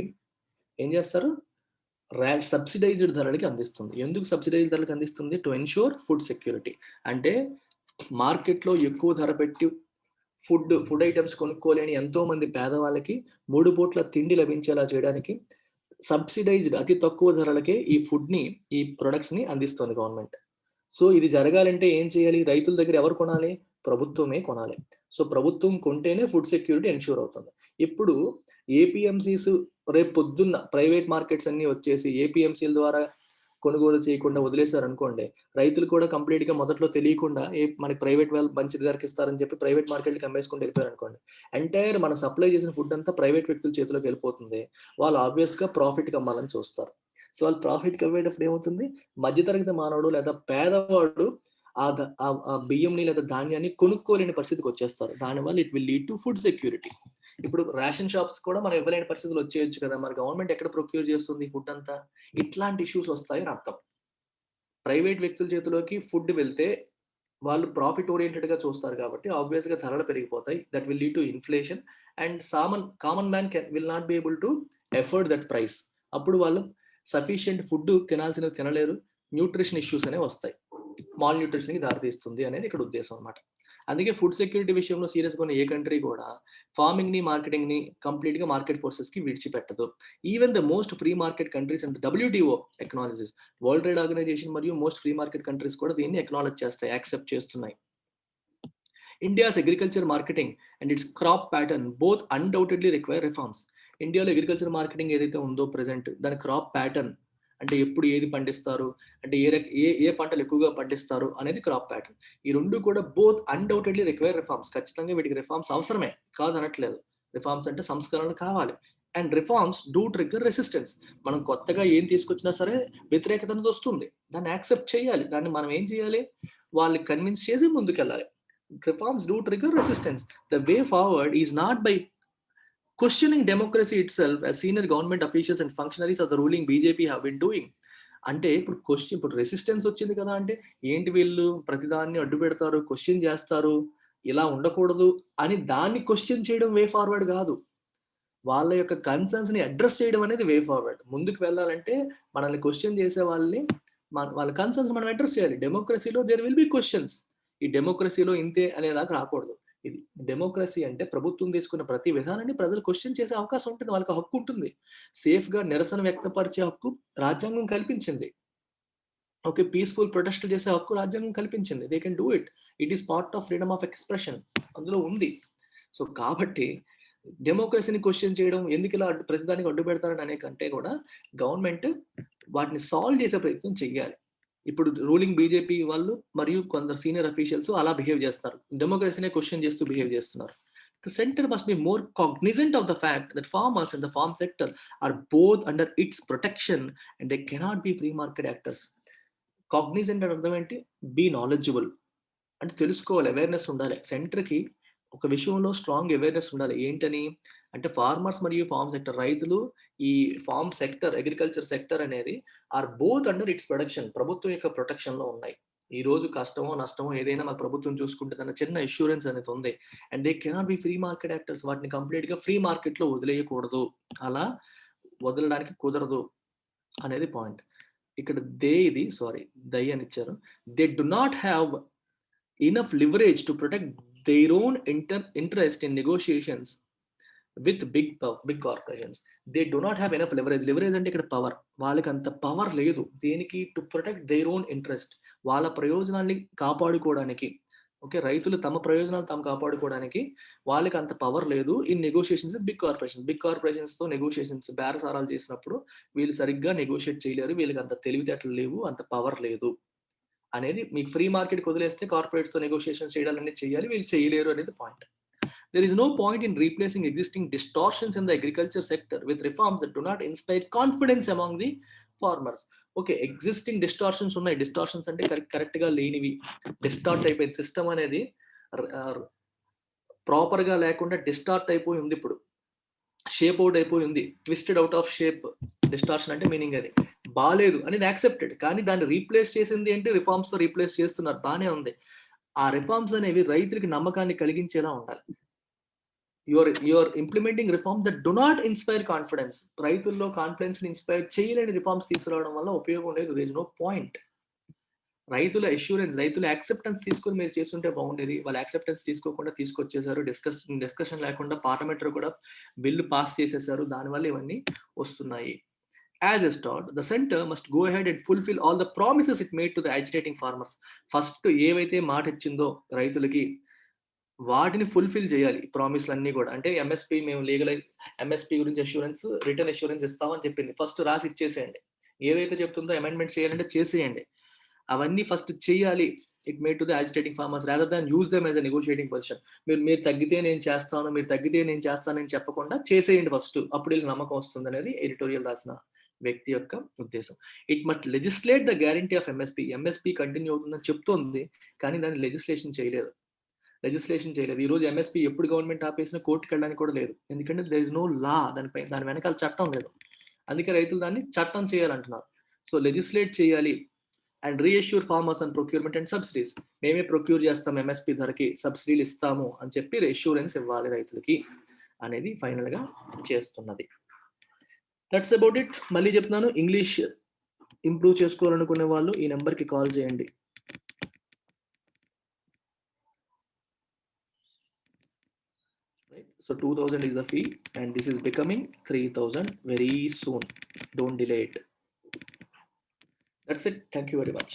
ఏం చేస్తారు? సబ్సిడైజ్డ్ ధరలకి అందిస్తుంది. ఎందుకు సబ్సిడైజ్డ్ ధరలకి అందిస్తుంది? To ensure food security. అంటే మార్కెట్‌లో ఎక్కువ ధర పెట్టి ఫుడ్ ఐటెమ్స్ కొనుక్కోలేని ఎంతో మంది పేదవాళ్ళకి 3 పూట్ల తిండి లభించేలా చేయడానికి సబ్సిడైజ్డ్ అతి తక్కువ ధరలకే ఈ ప్రొడక్ట్స్‌ని అందిస్తోంది గవర్నమెంట్. సో, ఇది జరగాలంటే ఏం చేయాలి? రైతుల దగ్గర ఎవరు కొనాలి? ప్రభుత్వమే కొనాలి. సో, ప్రభుత్వం కొంటేనే ఫుడ్ సెక్యూరిటీ ఎన్‌ష్యూర్ అవుతుంది. ఇప్పుడు ఏపీఎంసీస్ రేపొద్దున్న ప్రైవేట్ మార్కెట్స్ అన్నీ వచ్చేసి ఏపీఎంసీల ద్వారా కొనుగోలు చేయకుండా వదిలేసారనుకోండి, రైతులు కూడా కంప్లీట్‌గా మొదట్లో తెలియకుండా మనకి ప్రైవేట్ వాళ్ళు మంచి ధరకి ఇస్తారని చెప్పి ప్రైవేట్ మార్కెట్‌లకి అమ్మేసుకుంటూ వెళ్ళిపోయారనుకోండి. ఎంటైర్ మనం సప్లై చేసిన ఫుడ్ అంతా ప్రైవేట్ వ్యక్తుల చేతిలోకి వెళ్ళిపోతుంది. వాళ్ళు ఆబ్వియస్‌గా ప్రాఫిట్‌కి అమ్మాలని చూస్తారు. సో, వాళ్ళు ప్రాఫిట్‌కి అమ్మేటప్పుడు ఏమవుతుంది? మధ్య తరగతి మానవుడు లేదా పేదవాడు ఆ బియ్యంని లేదా ధాన్యాన్ని కొనుక్కోలేని పరిస్థితికొచ్చేస్తారు. దానివల్ల it will lead to food security. ఇప్పుడు రేషన్ షాప్స్ కూడా మనం ఇవ్వలేని పరిస్థితులు వచ్చేయొచ్చు కదా! మరి గవర్నమెంట్ ఎక్కడ ప్రొక్యూర్ చేస్తుంది ఫుడ్ అంతా? ఇట్లాంటి ఇష్యూస్ వస్తాయని అర్థం. ప్రైవేట్ వ్యక్తుల చేతిలోకి ఫుడ్ వెళ్తే వాళ్ళు ప్రాఫిట్ ఓరియెంటెడ్‌గా చూస్తారు కాబట్టి ఆబ్వియస్‌గా ధరలు పెరిగిపోతాయి. That will lead to inflation and common man will not be able to afford that price. అప్పుడు వాళ్ళు సఫిషియెంట్ ఫుడ్ తినాల్సినవి తినలేరు. న్యూట్రిషన్ ఇష్యూస్ అనేవి వస్తాయి. మాల్ న్యూట్రిషన్‌కి దారితీస్తుంది అనేది ఇక్కడ ఉద్దేశం అన్నమాట. అందుకే ఫుడ్ సెక్యూరిటీ విషయంలో సీరియస్‌గా ఉన్న ఏ కంట్రీ కూడా ఫార్మింగ్‌ని, మార్కెటింగ్‌ని కంప్లీట్‌గా మార్కెట్ ఫోర్సెస్‌కి విడిచిపెట్టదు. Even the most free market countries and WTO acknowledges, world trade organisation మరియు మోస్ట్ ఫ్రీ మార్కెట్ కంట్రీస్ కూడా దీన్ని అక్నాలెడ్జ్ చేస్తాయి, యాక్సెప్ట్ చేస్తున్నాయి. India's agriculture marketing and its crop pattern both undoubtedly require reforms. ఇండియాలో అగ్రికల్చర్ మార్కెటింగ్ ఏదైతే ఉందో present దాని crop pattern అంటే ఎప్పుడు ఏది పండిస్తారు, అంటే ఏ పంటలు ఎక్కువగా పండిస్తారు అనేది క్రాప్ ప్యాటర్న్. ఈ 2 కూడా బోత్ అన్‌డౌటెడ్‌లీ రిక్వైర్ రిఫార్మ్స్. ఖచ్చితంగా వీటికి రిఫార్మ్స్ అవసరమే, కాదనట్లేదు. రిఫార్మ్స్ అంటే సంస్కరణలు కావాలి. And reforms do trigger resistance. మనం కొత్తగా ఏం తీసుకొచ్చినా సరే వ్యతిరేకత అనేది వస్తుంది. దాన్ని యాక్సెప్ట్ చేయాలి. దాన్ని మనం ఏం చేయాలి? వాళ్ళని కన్విన్స్ చేసి ముందుకెళ్ళాలి. Reforms do trigger resistance. The way forward is not by questioning democracy itself, as senior government officials and functionaries of the ruling BJP have been doing. అంటే ఇప్పుడు రెసిస్టెన్స్ వచ్చింది కదా! అంటే ఏంటి వీళ్ళు ప్రతిదాన్ని అడ్డు పెడతారు, క్వెషన్ చేస్తారు, ఇలా ఉండకూడదు అని దాన్ని క్వెషన్ చేయడం వే ఫార్వర్డ్ కాదు. వాళ్ళ యొక్క కన్సర్న్స్‌ని అడ్రెస్ చేయడం అనేది వే ఫార్వర్డ్. ముందుకు వెళ్ళాలంటే మనల్ని క్వెషన్ చేసే వాళ్ళని వాళ్ళ కన్సర్న్స్ మనం అడ్రెస్ చేయాలి. డెమోక్రసీలో దేర్ విల్ బి క్వెషన్స్. ఈ డెమోక్రసీలో ఇంతే అనేలాగా రాకూడదు. ఇది డెమోక్రసీ అంటే ప్రభుత్వం తీసుకున్న ప్రతి విధానాన్ని ప్రజలు క్వెషన్ చేసే అవకాశం ఉంటుంది. వాళ్ళకి హక్కు ఉంటుంది. సేఫ్‌గా నిరసన వ్యక్తపరిచే హక్కు రాజ్యాంగం కల్పించింది. ఓకే. పీస్‌ఫుల్ ప్రొటెస్ట్‌లు చేసే హక్కు రాజ్యాంగం కల్పించింది. They can do it. It is part of freedom of expression అందులో ఉంది. సో, కాబట్టి డెమోక్రసీని క్వెషన్ చేయడం ఎందుకిలా ప్రతిదానికి అడ్డు పెడతారని అనే కంటే కూడా గవర్నమెంట్ వాటిని సాల్వ్ చేసే ప్రయత్నం చెయ్యాలి. ఇప్పుడు రూలింగ్ బీజేపీ వాళ్ళు మరియు కొందరు సీనియర్ అఫీషియల్స్ అలా బిహేవ్ చేస్తారు. డెమోక్రసీనే క్వెషన్ చేస్తూ బిహేవ్ చేస్తున్నారు. The center must be more cognizant of the fact that farmers in the farm sector are both under its protection and they cannot be free market actors. Cognizant అంటే అర్థం ఏంటి? Be knowledgeable. అంటే తెలుసుకోవాలి, awareness ఉండాలి. సెంటర్‌కి ఒక విషయంలో strong awareness ఉండాలి. ఏంటని? అంటే ఫార్మర్స్ మరియు ఫార్మ్ సెక్టర్ రైతులు ఈ అగ్రికల్చర్ సెక్టర్ అనేది are both under its protection. ప్రభుత్వం యొక్క ప్రొటెక్షన్‌లో ఉన్నాయి. ఈ రోజు కష్టమో, నష్టమో ఏదైనా మాకు ప్రభుత్వం చూసుకుంటదన్న చిన్న అష్యూరెన్స్ అనేది ఉంది. And they cannot be free market actors. వాటిని కంప్లీట్‌గా ఫ్రీ మార్కెట్‌లో వదిలేయకూడదు. అలా వదలడానికి కుదరదు అనేది పాయింట్. ఇక్కడ దై అని ఇచ్చారు. They do not have enough leverage to protect their own interest in negotiations with big corporations. They do not have enough leverage. Leverage అంటే ఇక్కడ పవర్. వాళ్ళకి అంత పవర్ లేదు. దేనికి? To protect their own interest. వాళ్ళ ప్రయోజనాల్ని కాపాడుకోవడానికి. ఓకే. రైతులు తమ ప్రయోజనాలు తాము కాపాడుకోవడానికి వాళ్ళకి అంత పవర్ లేదు. In negotiations with big corporations. Big కార్పొరేషన్స్‌తో నెగోషియేషన్స్ బేరసారాలు చేసినప్పుడు వీళ్ళు సరిగ్గా నెగోషియేట్ చేయలేరు. వీళ్ళకి అంత తెలివితేటలు లేవు. అంత పవర్ లేదు. అనేది మీకు ఫ్రీ మార్కెట్‌కి వదిలేస్తే కార్పొరేట్స్‌తో నెగోషియేషన్స్ చేయడాలన్నీ చేయాలి. వీళ్ళు చేయలేరు అనేది point. There is no point in replacing existing distortions in the agriculture sector with reforms that do not inspire confidence among the farmers. Okay. Existing distortions ఉన్నాయి. డిస్టార్షన్స్ అంటే కరెక్ట్‌గా లేనివి. డిస్టార్ట్ అయిపోయింది. సిస్టమ్ అనేది ప్రాపర్‌గా లేకుండా డిస్టార్ట్ అయిపోయి ఉంది ఇప్పుడు. షేప్ అవుట్ అయిపోయి ఉంది. Twisted out of shape. Distortion అంటే మీనింగ్ అది. బాలేదు అనేది యాక్సెప్టెడ్. కానీ దాన్ని రీప్లేస్ చేసింది ఏంటి? రిఫార్మ్స్‌తో రీప్లేస్ చేస్తున్నారు. బానే ఉంది. ఆ రిఫార్మ్స్ అనేవి రైతులకి నమ్మకాన్ని కలిగించేలా ఉండాలి. you're implementing reforms that do not inspire confidence. రైతుల్లో కాన్ఫిడెన్స్ ని ఇన్స్పైర్ చేయలేని రిఫార్మ్స్ తీసుకురావడం వల్ల ఉపయోగం లేదు. There is no point. రైతుల అష్యూరెన్స్, రైతుల యాక్సెప్టెన్స్ తీసుకొని మీరు చేస్తుంటే బాగుండేది. వాళ్ళు యాక్సెప్టెన్స్ తీసుకోకుండా తీసుకొచ్చేసారు. డిస్కషన్ లేకుండా పార్లమెంట్లో కూడా బిల్లు పాస్ చేసేసారు. దానివల్ల ఇవన్నీ వస్తున్నాయి. As a start, the center must go ahead and fulfill all the promises it made to the agitating farmers. First ఏవైతే మాట ఇచ్చిందో రైతులకి వాటిని ఫుల్‌ఫిల్ చేయాలి. ప్రామిస్‌లన్నీ గూడా. అంటే మేము ఎంఎస్‌పీ గురించి రిటర్న్ అష్యూరెన్స్ ఇస్తామని చెప్పింది. ఫస్ట్ రాసి ఇచ్చేసేయండి. ఏదైతే చెప్తుందో అమెండ్‌మెంట్ చేయాలంటే చేసేయండి. అవన్నీ ఫస్ట్ చేయాలి. It made to the agitating farmers rather than use them as a negotiating position. మీరు తగ్గితే నేను చేస్తాను, మీరు తగ్గితే నేను చేస్తానని చెప్పకుండా చేసేయండి ఫస్ట్. అప్పుడు వీళ్ళకి నమ్మకం వస్తుందనేది ఎడిటోరియల్ రాసిన వ్యక్తి యొక్క ఉద్దేశం. It must legislate the guarantee of MSP. MSP continue అవుతుందని చెప్తోంది. కానీ దాన్ని లెజిస్లేషన్ చేయలేదు. ఈరోజు ఎంఎస్‌పీ ఎప్పుడు గవర్నమెంట్ ఆపేసినా కోర్టుకెళ్ళడానికి కూడా లేదు. ఎందుకంటే దేర్ ఇస్ నో లా. దాని వెనకాల చట్టం లేదు. అందుకే రైతులు దాన్ని చట్టం చేయాలంటున్నారు. సో లెజిస్లేట్ చేయాలి. And reassure farmers and procurement and subsidies. మేమే ప్రొక్యూర్ చేస్తాం ఎంఎస్‌పీ ధరకి, సబ్సిడీలు ఇస్తాము అని చెప్పి అష్యూరెన్స్ ఇవ్వాలి రైతులకి అనేది ఫైనల్‌గా చేస్తున్నది. That's about it. మళ్ళీ చెప్తున్నాను, ఇంగ్లీష్ ఇంప్రూవ్ చేసుకోవాలనుకునే వాళ్ళు ఈ నెంబర్‌కి కాల్ చేయండి. Right? So 2000 is the fee and this is becoming 3000 very soon. Don't delay it. That's it. Thank you very much.